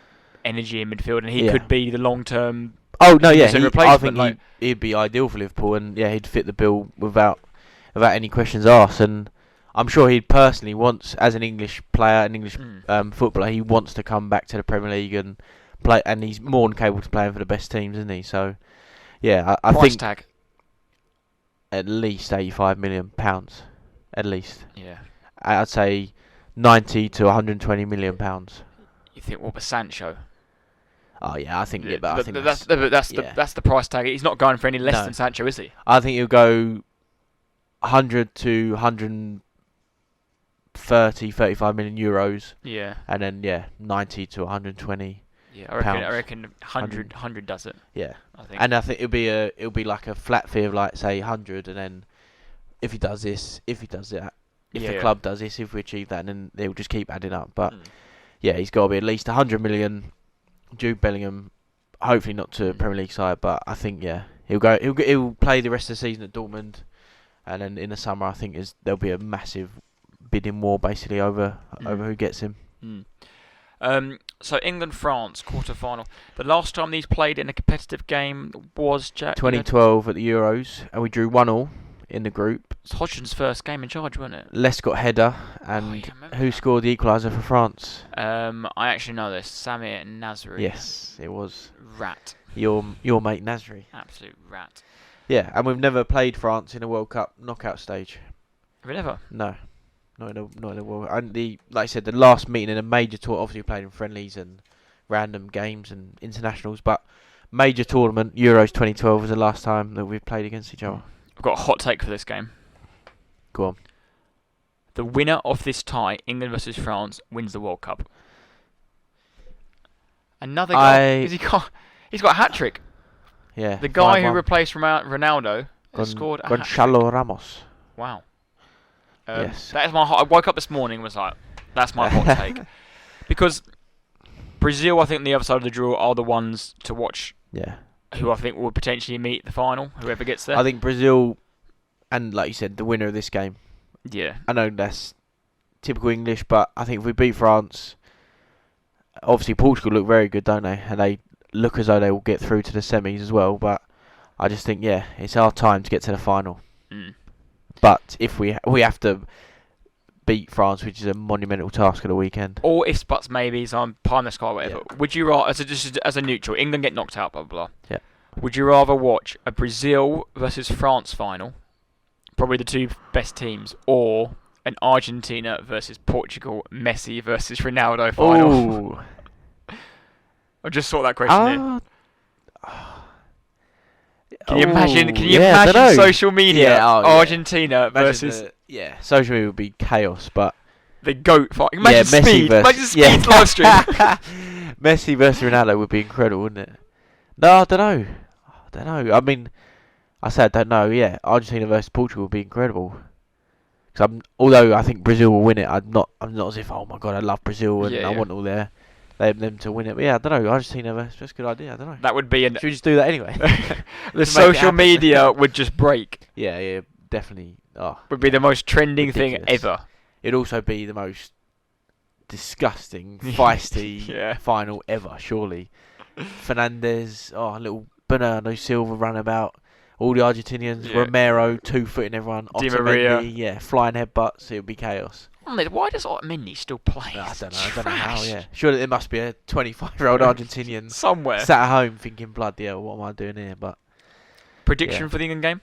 energy in midfield, and he could be the long-term. Oh no, yeah, I think he'd be ideal for Liverpool, and yeah, he'd fit the bill without any questions asked. And I'm sure he personally wants, as an English player, an English footballer, he wants to come back to the Premier League and play, and he's more than capable of playing for the best teams, isn't he? So yeah, I Price think tag at least £85 million, at least. Yeah, I'd say 90 to 120 million pounds. You think what was Sancho? Oh yeah, I think but I think that's the price tag. He's not going for any less than Sancho, is he? I think he'll go 100 to 130, 35 million euros. Yeah. And then 90 to 120. Yeah, I reckon 100 does it. Yeah. I think. And I think it'll be like a flat fee of like say 100, and then if he does this, if he does that, if the club does this, if we achieve that, then they'll just keep adding up. But yeah, he's got to be at least 100 million. Jude Bellingham, hopefully not to Premier League side, but I think he'll play the rest of the season at Dortmund, and then in the summer I think there'll be a massive bidding war basically over who gets him. So England-France quarter-final. The last time these played in a competitive game was 2012 at the Euros, and we drew 1-1 in the group. It's Hodgson's first game in charge, wasn't it? Les got header, and who scored the equaliser for France? I actually know this. Samir Nasri. Yes, it was. Rat. Your mate Nasri. Absolute rat. Yeah, and we've never played France in a World Cup knockout stage. Have we never? No. Not in a World Cup. And like I said, the last meeting in a major tour, obviously we played in friendlies and random games and internationals, but major tournament, Euros 2012 was the last time that we've played against each other. I've got a hot take for this game. Go on. The winner of this tie, England versus France, wins the World Cup. Another goal. He's got a hat-trick. Yeah. The guy 5-1. who replaced Ronaldo has scored a hat-trick. Gonzalo Ramos. Wow. Yes. That is my. I woke up this morning and was like, that's my hot take. Because Brazil, I think, on the other side of the draw are the ones to watch. Yeah. Who I think will potentially meet the final. Whoever gets there. I think Brazil, and like you said, the winner of this game. Yeah. I know that's typical English, but I think if we beat France, obviously Portugal look very good, don't they? And they look as though they will get through to the semis as well. But I just think, yeah, it's our time to get to the final. Mm. But if we have to beat France, which is a monumental task of the weekend. Or ifs, buts, maybes, I'm pie in the sky, whatever. Yeah. Would you rather, as a neutral, England get knocked out, blah, blah, blah. Yeah. Would you rather watch a Brazil versus France final, probably the two best teams, or an Argentina versus Portugal, Messi versus Ronaldo final? I just saw that question in. Can you imagine? Can you imagine social media? Argentina versus social media would be chaos. But the GOAT fight. Imagine Messi Speed. Imagine Speed's live stream. Messi versus Ronaldo would be incredible, wouldn't it? No, I don't know. I mean, I said I don't know. Yeah, Argentina versus Portugal would be incredible. Because although I think Brazil will win it, I'm not as if I love Brazil and I want all them to win it. But yeah, I don't know. Argentina versus, that's a good idea. I don't know. That would be Should we just do that anyway? The social media would just break. Yeah, definitely. Would be the most trending thing ever. It'd also be the most disgusting, feisty final ever, surely. Fernandez, a little Bernardo Silva runabout. All the Argentinians, Romero, 2-footing everyone. Di Maria. Flying headbutts. It would be chaos. Why does Otamendi still play? I don't know how, Surely there must be a 25-year-old Argentinian somewhere sat at home thinking, bloody hell, what am I doing here? But prediction for the England game?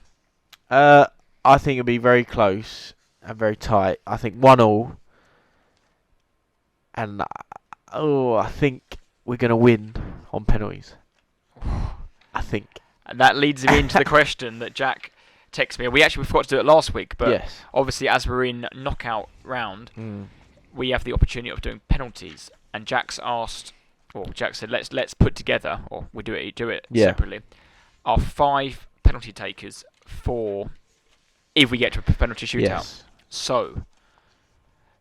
I think it'll be very close and very tight. I think 1-1. And I think we're going to win on penalties. I think. And that leads me into the question that Jack texted me. We actually forgot to do it last week, but obviously as we're in knockout round, we have the opportunity of doing penalties. And Jack said, let's put together, or we do it separately, our 5 penalty takers for if we get to a penalty shootout. Yes. So,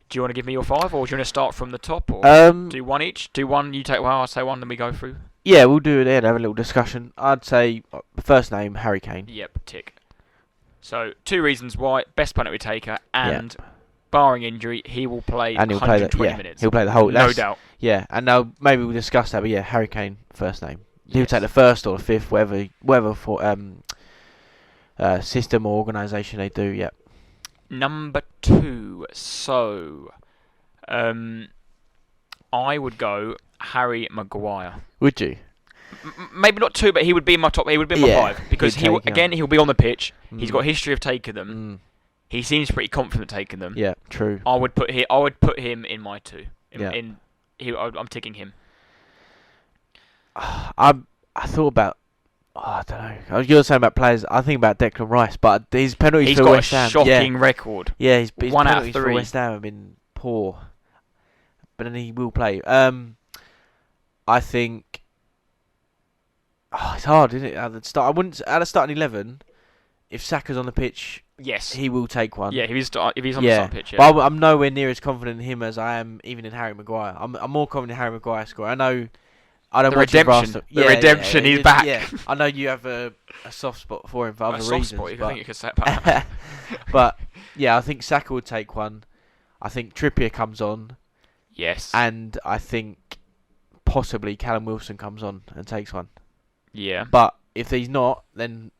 do you want to give me your 5, or do you want to start from the top, or do one each? Do one, you take one, I'll say one, then we go through. Yeah, we'll do it there and have a little discussion. I'd say first name, Harry Kane. Yep, tick. So, 2 reasons why. Best penalty taker, and barring injury, he will play 120 minutes. He'll play the whole. No doubt. Yeah, and now maybe we'll discuss that, but Harry Kane, first name. He'll take the first or the fifth, whatever for system or organisation they do, Number 2. So, I would go Harry Maguire. Would you? Maybe not 2, but he would be in my top. He would be in my 5 because he'll be on the pitch. He's got a history of taking them. He seems pretty confident taking them. Yeah, true. I would put him in my 2. I'm ticking him. I thought about. I don't know. I was going to say about players. I think about Declan Rice, but his penalties for West Ham. He's got a shocking record. Yeah, his 1 out of 3 for West Ham have been poor, but then he will play. I think. It's hard, isn't it? At the start, at the starting 11, if Saka's on the pitch, he will take one. Yeah, if he's on the starting pitch. But I'm nowhere near as confident in him as I am even in Harry Maguire. I'm more confident in Harry Maguire score. I know. I don't watch redemption. The redemption. He's back. Yeah, I know you have a soft spot for him for other reasons. Spot, I think you could say about that. But I think Saka would take one. I think Trippier comes on. Yes. And I think possibly Callum Wilson comes on and takes one. Yeah. But if he's not, then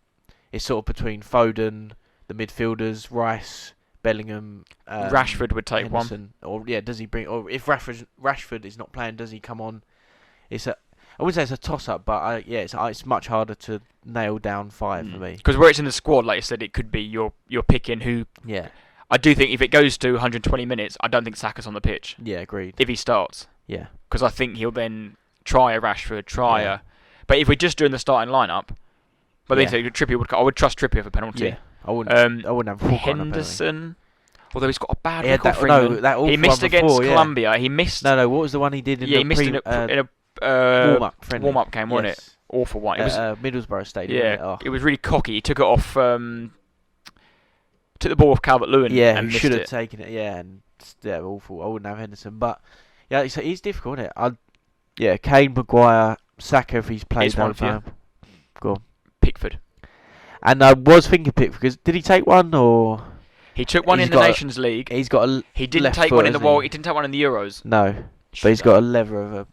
it's sort of between Foden, the midfielders, Rice, Bellingham. Rashford would take Henderson. one. Or does he bring? Or if Rashford is not playing, does he come on? I wouldn't say it's a toss-up, but it's much harder to nail down 5 for me. Because where it's in the squad, like you said, it could be you're picking who. Yeah. I do think if it goes to 120 minutes, I don't think Saka's on the pitch. Yeah, agreed. If he starts. Yeah. Because I think he'll then try a Rashford, But if we're just doing the starting lineup, Trippier I would trust Trippier for penalty. Yeah. I wouldn't have Henderson. Although he's got a bad record for England. He missed against Colombia. He missed. No. What was the one he did in he missed in a warm-up game, wasn't it? awful one. It was Middlesbrough Stadium. yeah, it was really cocky. He took it off. Took the ball off Calvert-Lewin. Yeah, and he missed should have it. taken it. Yeah, and awful. I wouldn't have Henderson, but yeah, he's difficult, isn't it? Yeah, Kane, Maguire, Saka if he's played Here's one that for you. time. Go on. Pickford. And I was thinking Pickford because did he take one or He took one He's in the got a- Nations League. he's got a He didn't left take foot, one in the hasn't he? World. He didn't take one in the Euros. No, but he's got a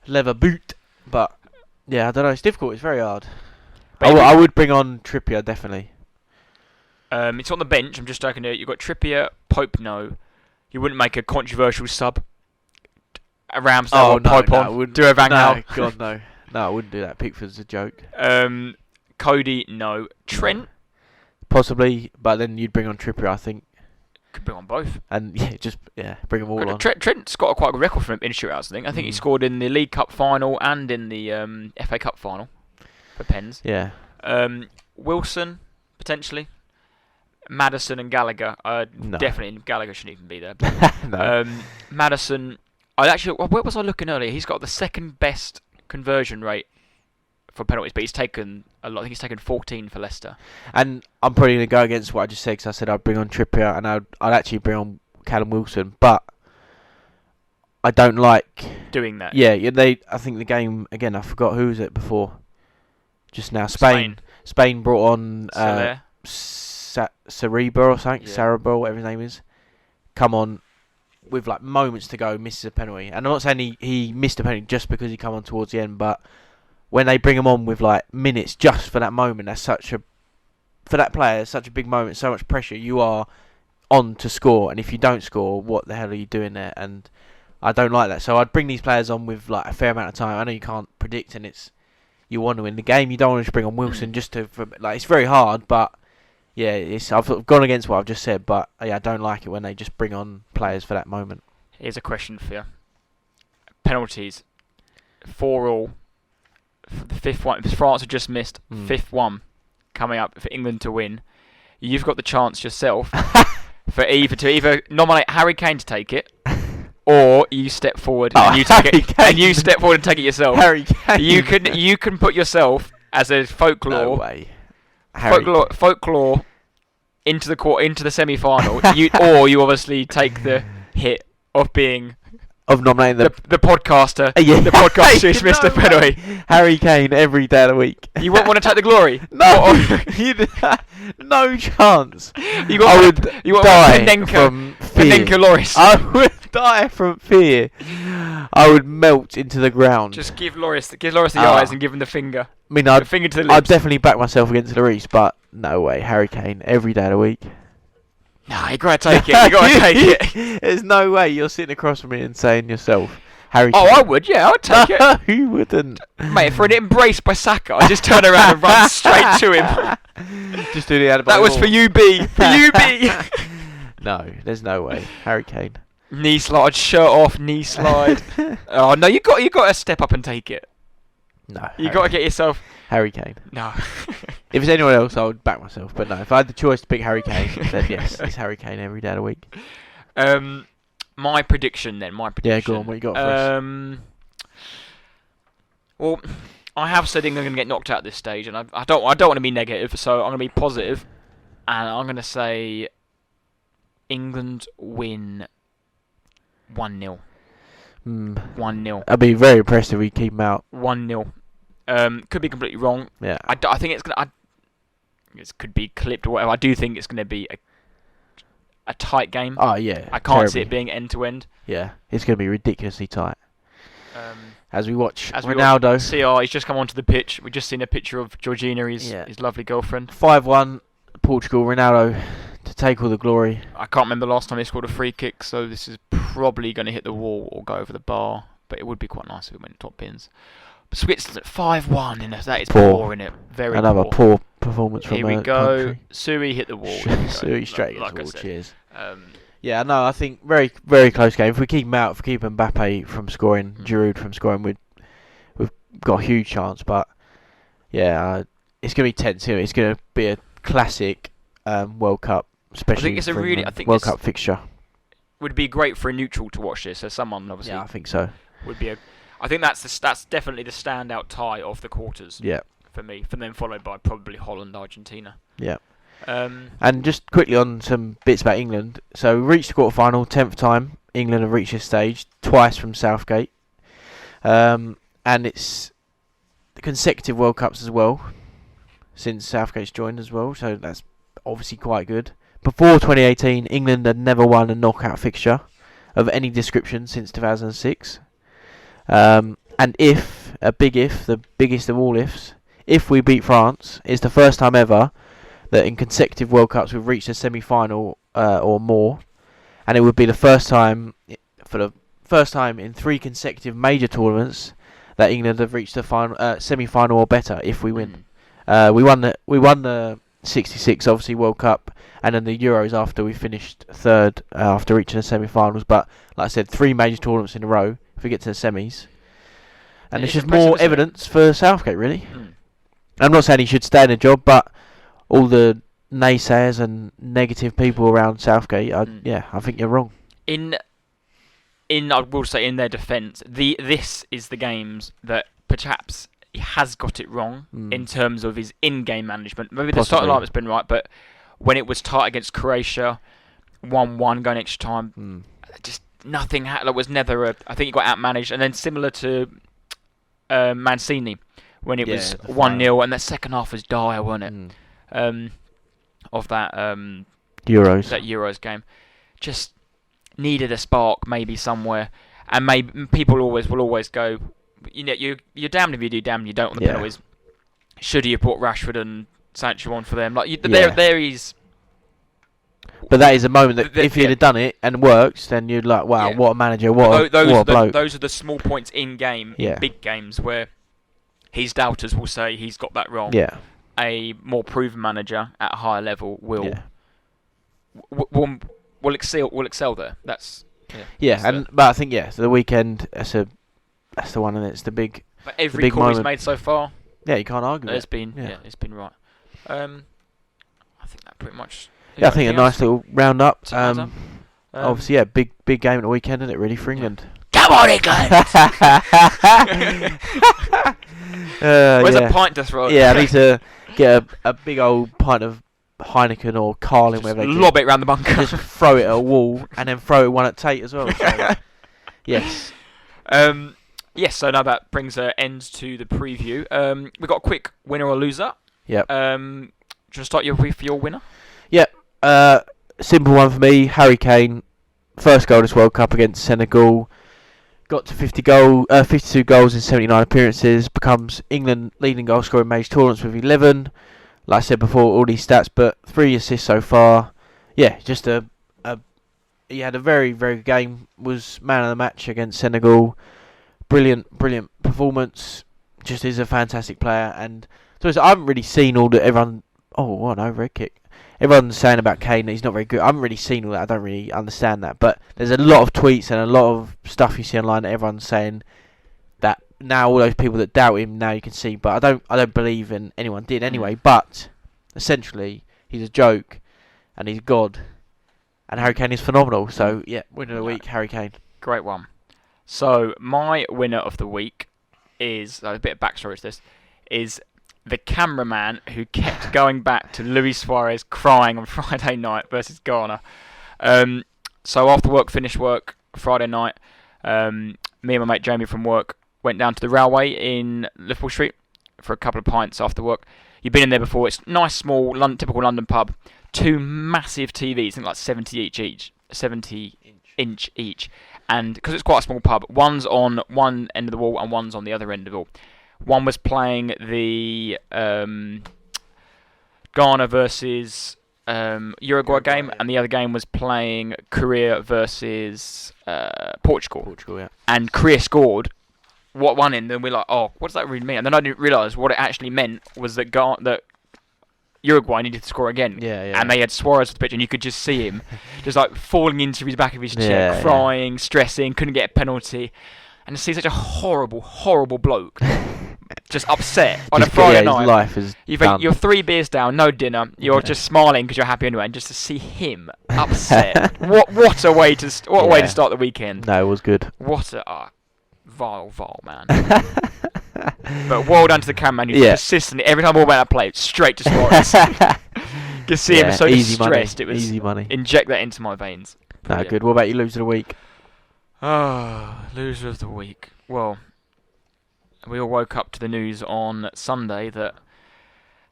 leather boot. But yeah, I don't know. It's difficult. It's very hard. I would bring on Trippier definitely. It's on the bench. I'm just looking at it. You've got Trippier, Pope. No, you wouldn't make a controversial sub. A Ramsdale or Pope on. Do a Van Gaal. God no. No, I wouldn't do that. Pickford's a joke. Cody. No. Trent. Possibly, but then you'd bring on Trippier, I think. Could bring on both. And bring them all on. Trent's got quite a good record for him in shootouts. I think he scored in the League Cup final and in the FA Cup final for Pens. Yeah. Wilson potentially. Maddison and Gallagher. No. Definitely Gallagher shouldn't even be there. No. Maddison. Where was I looking earlier? He's got the second best conversion rate for penalties, but he's taken a lot. I think he's taken 14 for Leicester. And I'm probably going to go against what I just said because I said I'd bring on Trippier and I'd actually bring on Callum Wilson, but I don't like doing that. Yeah, I think the game again. I forgot who was it before. Just now, Spain brought on Cerebro or something, Cerebro, whatever his name is. Come on, with like moments to go, misses a penalty. And I'm not saying he missed a penalty just because he come on towards the end, but when they bring him on with like minutes just for that moment, for that player, it's such a big moment, so much pressure. You are on to score, and if you don't score, what the hell are you doing there? And I don't like that. So I'd bring these players on with like a fair amount of time. I know you can't predict, and you want to win the game. You don't want to just bring on Wilson it's very hard, but yeah, I've gone against what I've just said, but yeah, I don't like it when they just bring on players for that moment. Here's a question for you. Penalties. 4-4. For the fifth one, France have just missed. Fifth one coming up for England to win. You've got the chance yourself to either nominate Harry Kane to take it, or you step forward and you take it, and you step forward and take it yourself. Harry Kane. You can put yourself as a folklore. No way. Folklore into the semi-final. Or you obviously take the hit of being nominating the podcaster. Yeah. The podcast who's missed a penalty. Harry Kane every day of the week. You won't want to take the glory. No, no chance. I would die from fear. Panenka Loris. I would die from fear. I would melt into the ground. Just give Loris the eyes and give him the finger. I mean, I'd finger to the lips. I'd definitely back myself against Lloris, but no way. Harry Kane every day of the week. Nah, you gotta take it. You gotta take it. There's no way you're sitting across from me and saying yourself, Harry Kane. Oh, I would. Yeah, I'd take it. No, you wouldn't. Mate, for an embrace by Saka, I just turn around and run straight to him. Just do the ad. That was for you, B. For you, B. No, there's no way. Harry Kane. Knee slide, shirt off, knee slide. Oh no, you got to step up and take it. No, you got to get yourself. Harry Kane. No. If it's anyone else, I would back myself. But no, if I had the choice to pick Harry Kane, then yes, it's Harry Kane every day of the week. My prediction then. Yeah, go on. What you got for us? Well, I have said England are going to get knocked out at this stage, and I don't want to be negative, so I'm going to be positive, and I'm going to say England win 1-0. 1-0. I'd be very impressed if we keep them out. 1-0. Could be completely wrong. Yeah. I think it's gonna. It could be clipped or whatever. I do think it's going to be a tight game. Oh yeah. I can't see it being end to end. Yeah, it's going to be ridiculously tight. As we watch Ronaldo. CR, he's just come onto the pitch. We've just seen a picture of Georgina, his lovely girlfriend. 5-1, Portugal. Ronaldo to take all the glory. I can't remember the last time he scored a free kick, so this is probably going to hit the wall or go over the bar. But it would be quite nice if it went top pins. Switzerland 5-1, that is poor, isn't it? Very Another poor performance from Here we go. Country. Sui hit the wall. Sui straight against the wall. Cheers. Yeah, no, I think very, very close game. If we keep him out, if we keep Mbappe from scoring, Giroud from scoring, we've got a huge chance. But yeah, it's going to be tense here. It's going to be a classic World Cup, especially World Cup fixture. Would be great for a neutral to watch this. So someone obviously. Yeah, I think so. Would be I think that's definitely the standout tie of the quarters. Yeah. For me, and then followed by probably Holland, Argentina. Yeah. And just quickly on some bits about England. So we reached the quarter-final, 10th time England have reached this stage, twice from Southgate. And it's the consecutive World Cups as well, since Southgate's joined as well, so that's obviously quite good. Before 2018, England had never won a knockout fixture of any description since 2006. And the biggest of all ifs, if we beat France, it's the first time ever that in consecutive World Cups we've reached a semi-final or more, and it would be the first time in 3 consecutive major tournaments that England have reached a semi-final or better if we win. We won the '66 obviously World Cup, and then the Euros after we finished third after reaching the semi-finals. But like I said, 3 major tournaments in a row if we get to the semis, and it's just more evidence for Southgate, really. I'm not saying he should stay in the job, but all the naysayers and negative people around Southgate, I think you're wrong. I will say, in their defence, this is the games that perhaps he has got it wrong in terms of his in-game management. Maybe the start of lineup's been right, but when it was tight against Croatia, 1-1 going extra time, just nothing. There was never I think he got outmanaged, and then similar to Mancini when it was 1-0, and that second half was dire, wasn't it? Of that Euros game, just needed a spark maybe somewhere, and maybe people will always go, you're damned if you do, damned if you don't on the penalties. Should he have brought Rashford and Sancho on for them? There is. But that is a moment that if he'd have done it and worked, then you'd like, wow, what a manager, what a bloke. Those are the small points in game, in big games, where his doubters will say he's got that wrong. Yeah. A more proven manager at a higher level will excel there. That's but I think the weekend that's the one, and it's the big. But every call he's made so far, you can't argue. It's been it's been right. I think that pretty much. I think a nice little round up. Obviously, big game at the weekend, isn't it? Really for England. Come on, England! Where's a pint to throw? Yeah, I need to get a big old pint of Heineken or Carling, whatever they do. Lob it round the bunker. Just throw it at a wall, and then throw one at Tate as well. So, yes. So now that brings an end to the preview. We've got a quick winner or loser. Yep. Just start with your winner. Yep. Simple one for me. Harry Kane, first goal this World Cup against Senegal. Got to 52 goals in 79 appearances. Becomes England leading goal scorer in major tournaments with 11. Like I said before, all these stats, but 3 assists so far. Yeah, just he had a very, very good game. Was man of the match against Senegal. Brilliant performance. Just is a fantastic player. And so I haven't really seen all that everyone. Oh, no, red kick. Everyone's saying about Kane that he's not very good. I haven't really seen all that. I don't really understand that. But there's a lot of tweets and a lot of stuff you see online that everyone's saying that now all those people that doubt him, now you can see. But I don't believe in anyone did anyway. But essentially, he's a joke and he's God. And Harry Kane is phenomenal. So, winner of the week, Harry Kane. Great one. So, my winner of the week is, a bit of backstory to this, is the cameraman who kept going back to Luis Suarez crying on Friday night versus Ghana. So after finished work Friday night, me and my mate Jamie from work went down to the Railway in Liverpool Street for a couple of pints after work. You've been in there before. It's nice, small, typical London pub. 2 massive TVs, I think like 70 inch each. And because it's quite a small pub, one's on one end of the wall and one's on the other end of the wall. One was playing the Ghana versus Uruguay game, and the other game was playing Korea versus Portugal. Portugal, yeah. And Korea scored. What one in? Then we're like, oh, what does that really mean? And then I didn't realise what it actually meant was that that Uruguay needed to score again. Yeah. And they had Suarez on the pitch, and you could just see him just like falling into his back of his chair, crying, stressing, couldn't get a penalty. And to see such a horrible, horrible bloke just upset on a Friday night. His life is done. You're 3 beers down, no dinner. You're just smiling because you're happy anyway. And just to see him upset, what a way to start the weekend. No, it was good. Vile man. But well done to the cameraman who persistently, every time ball went out of play, straight to Suarez. You can see him so distressed. It was easy money. Inject that into my veins. No, good. What about your loser of the week? Loser of the week. Well, we all woke up to the news on Sunday that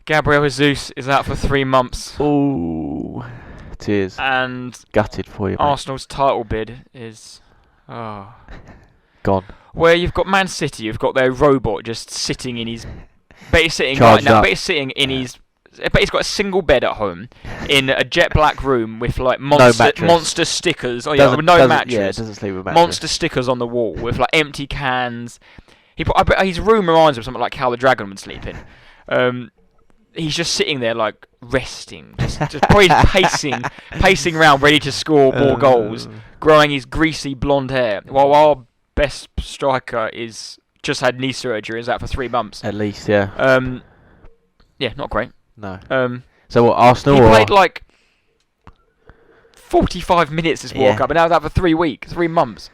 Gabriel Jesus is out for 3 months. Ooh, tears. And gutted for you, mate. Arsenal's title bid is gone. Where you've got Man City, you've got their robot just sitting in his... But he's sitting Charged right now. up. But he's sitting in his... But he's got a single bed at home in a jet black room with like monster stickers. Oh yeah, no mattress. Yeah, it doesn't sleep with mattress. Monster stickers on the wall with like empty cans. I bet his room reminds him of something like how the Dragon would sleep in. He's just sitting there like resting, just probably pacing around, ready to score more goals, growing his greasy blonde hair. While our best striker is just had knee surgery, is out for 3 months. At least, yeah. Yeah, not great. No. So what, Arsenal? He played like 45 minutes this World Cup, and now he's out for 3 months.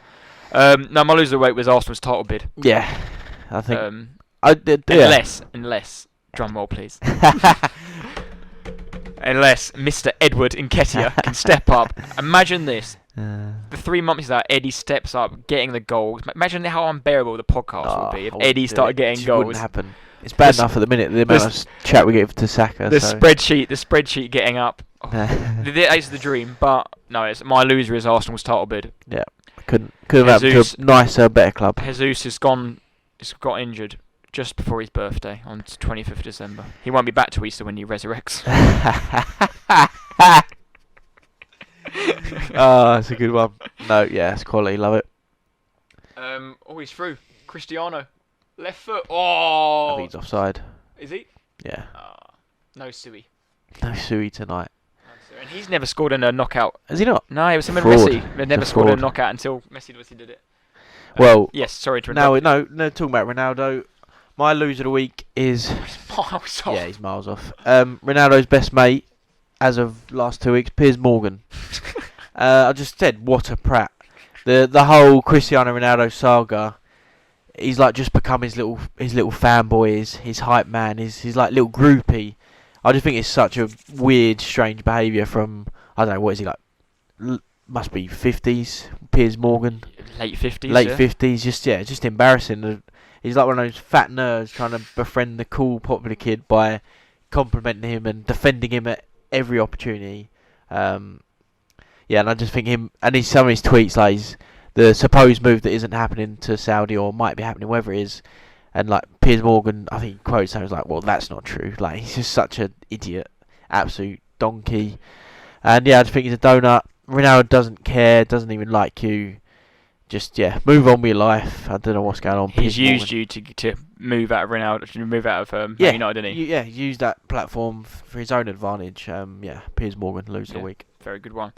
No, my loser of the week was Arsenal's title bid. Yeah, I think. Unless, drum roll please. Unless Mr. Edward Nketiah can step up. Imagine this. The 3 months he's out, Eddie steps up, getting the goals. Imagine how unbearable the podcast would be if Eddie started getting goals. It wouldn't happen. It's bad enough at the minute, the amount of chat we get to Saka. The spreadsheet getting up. It's the dream, but no, my loser is Arsenal's title bid. Yeah, couldn't have happened to a nicer, better club. Jesus has got injured just before his birthday on 25th of December. He won't be back to Easter when he resurrects. Oh, that's a good one. No, yeah, it's quality. Love it. He's through. Cristiano. Left foot. Oh! I think he's offside. Is he? Yeah. No Sui. No Sui tonight. And he's never scored in a knockout. Has he not? No, it was him and Messi. They've never scored in a knockout until Messi did it. Well, yes, sorry to interrupt. No, talking about Ronaldo. My loser of the week is... miles off. Yeah, he's miles off. Ronaldo's best mate, as of last 2 weeks, Piers Morgan. I just said, what a prat. The whole Cristiano Ronaldo saga... He's like just become his little fanboy, his hype man, his like little groupie. I just think it's such a weird, strange behaviour from, I don't know, what is he like? Must be 50s, Piers Morgan. Late 50s. Late 50s, just embarrassing. He's like one of those fat nerds trying to befriend the cool, popular kid by complimenting him and defending him at every opportunity. And I just think him, and some of his tweets, like the supposed move that isn't happening to Saudi or might be happening, whether it is, and like Piers Morgan, I think he quotes something like, well, that's not true. Like, he's just such an idiot, absolute donkey. And I just think he's a donut. Ronaldo doesn't care, doesn't even like you. Just, move on with your life. I don't know what's going on. He's used you to move out of Ronaldo, to move out of Man United, didn't he? He used that platform for his own advantage. Piers Morgan, loser of the week. Very good one.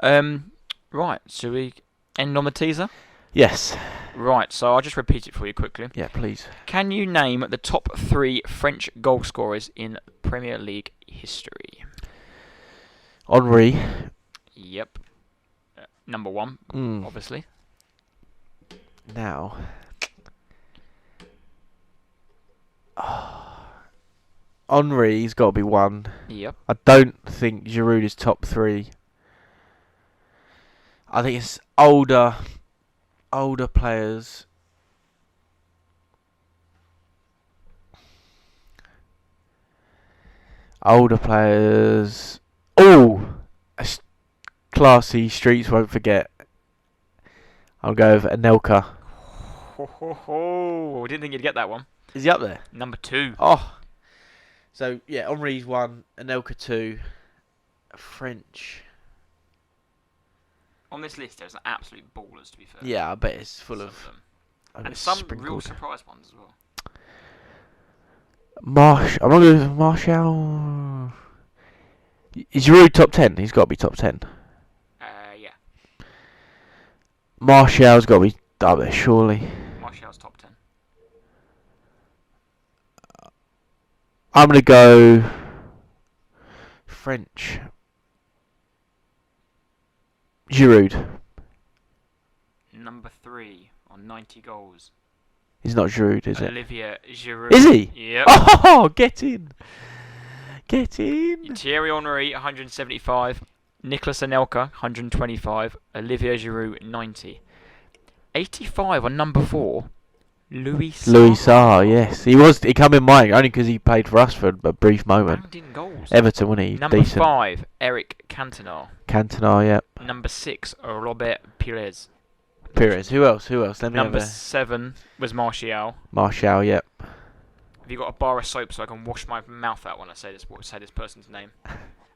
Right, so we... end on the teaser? Yes. Right, so I'll just repeat it for you quickly. Yeah, please. Can you name the top 3 French goal scorers in Premier League history? Henry. Yep. Number 1, obviously. Now. Henry's got to be 1. Yep. I don't think Giroud is top 3. I think it's older players. Oh, classy. Streets won't forget. I'll go with Anelka. I didn't think you'd get that one. Is he up there? Number 2. Oh. So, Henry's 1, Anelka 2. French. On this list, there's absolute ballers, to be fair. Yeah, I bet it's full of them. And some real surprise ones as well. I'm not going to Martial. Is Giroud top 10? He's got to be top 10. Yeah. Martial's got to be up there, surely. Martial's top 10. I'm going to go French. Giroud. Number 3, or 90 goals. He's not Giroud, is it? Olivier Giroud. Is he? Yep. Oh, get in. Get in. Thierry Henry, 175. Nicolas Anelka, 125. Olivier Giroud, 90. 85 on number 4. Louis Sarr, yes. He come in mine only because he played for us for a brief moment. Banged in goals. Everton, wasn't he? Number Decent. 5, Eric Cantona. Cantona, yep. Number 6, Robert Pires. Pires. Who else? Let me Number have 7 was Martial. Martial, yep. Have you got a bar of soap so I can wash my mouth out when I say this person's name?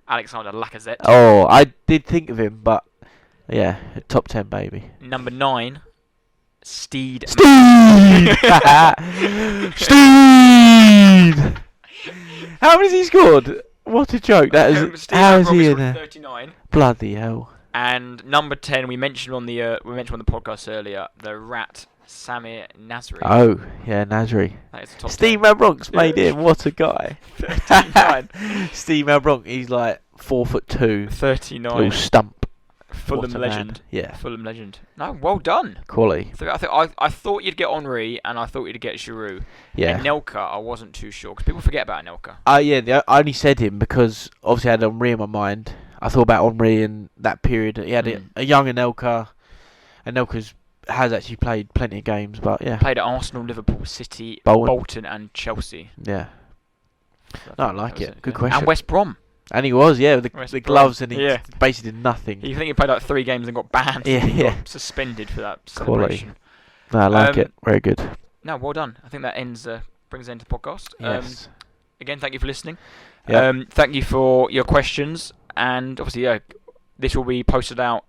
Alexander Lacazette. Oh, I did think of him, but yeah, top 10 baby. Number 9, Steve. Steve! How many has he scored? What a joke! That is. How is he in there? 39. Bloody hell! And number 10, we mentioned on the podcast earlier, the rat Samir Nasri. Oh yeah, Nasri. That is the top Steve 10. Malbronk's made him. What a guy! 39. Steve Malbronk. He's like 4'2". 39. Little stump. Fulham What a legend. man. Yeah. Fulham legend. No, well done. Quality. I thought you'd get Henry and I thought you'd get Giroud. Yeah. Anelka, I wasn't too sure because people forget about Anelka. Yeah. I only said him because obviously I had Henry in my mind. I thought about Henry in that period. He had a young Anelka. Anelka's has actually played plenty of games, but yeah. Played at Arsenal, Liverpool, City, Bolton. Bolton and Chelsea. Yeah. No, I like it. Good question. And West Brom. And he was, yeah, with the Brom. gloves, and he basically did nothing. You think he played like 3 games and got banned? Yeah, He yeah. got suspended for that Quality. celebration. No, I like it. Very good. No, well done. I think that brings an end to the podcast. Yes. Again, thank you for listening. Yep. Thank you for your questions, and obviously, this will be posted out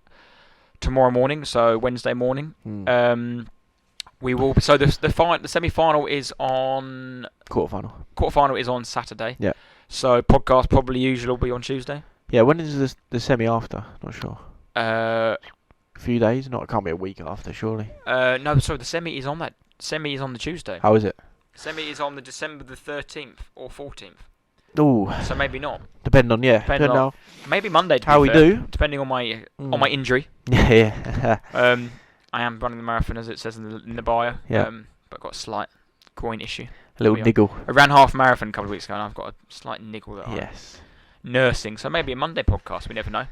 tomorrow morning, so Wednesday morning. We will. So the semi-final is on. Quarterfinal is on Saturday. Yeah. So podcast probably usual will be on Tuesday. Yeah. When is the semi after? Not sure. A few days. It can't be a week after, surely. No. Sorry, the semi is on that. Semi is on the Tuesday. How is it? Semi is on the December the 13th or 14th. Ooh. So maybe not. Depending on maybe Monday. How we do. Depending on my injury. Yeah. I am running the marathon as it says in the bio. Yeah. But I've got a slight groin issue. A little niggle. I ran half marathon a couple of weeks ago and I've got a slight niggle that I'm nursing. So maybe a Monday podcast. We never know.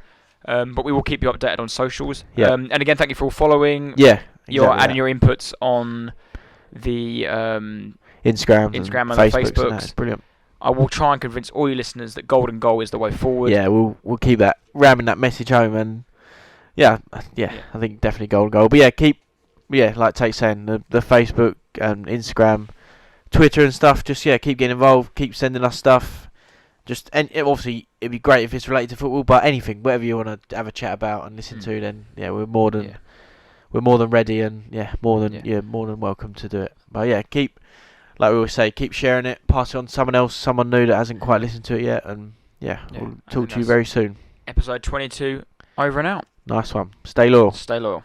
But we will keep you updated on socials. Yeah. And again, thank you for all following. Yeah. You're adding your inputs on the Instagram and Facebook. It's brilliant. I will try and convince all your listeners that golden goal is the way forward. Yeah, we'll keep ramming that message home, and I think definitely golden goal. But like Tate saying, the Facebook and Instagram, Twitter and stuff. Just keep getting involved, keep sending us stuff. Obviously it'd be great if it's related to football, but anything, whatever you want to have a chat about and listen to, then we're more than ready, and more than welcome to do it. But keep. Like we always say, keep sharing it, pass it on to someone else, someone new that hasn't quite listened to it yet, and we'll talk to you very soon. Episode 22, over and out. Nice one. Stay loyal. Stay loyal.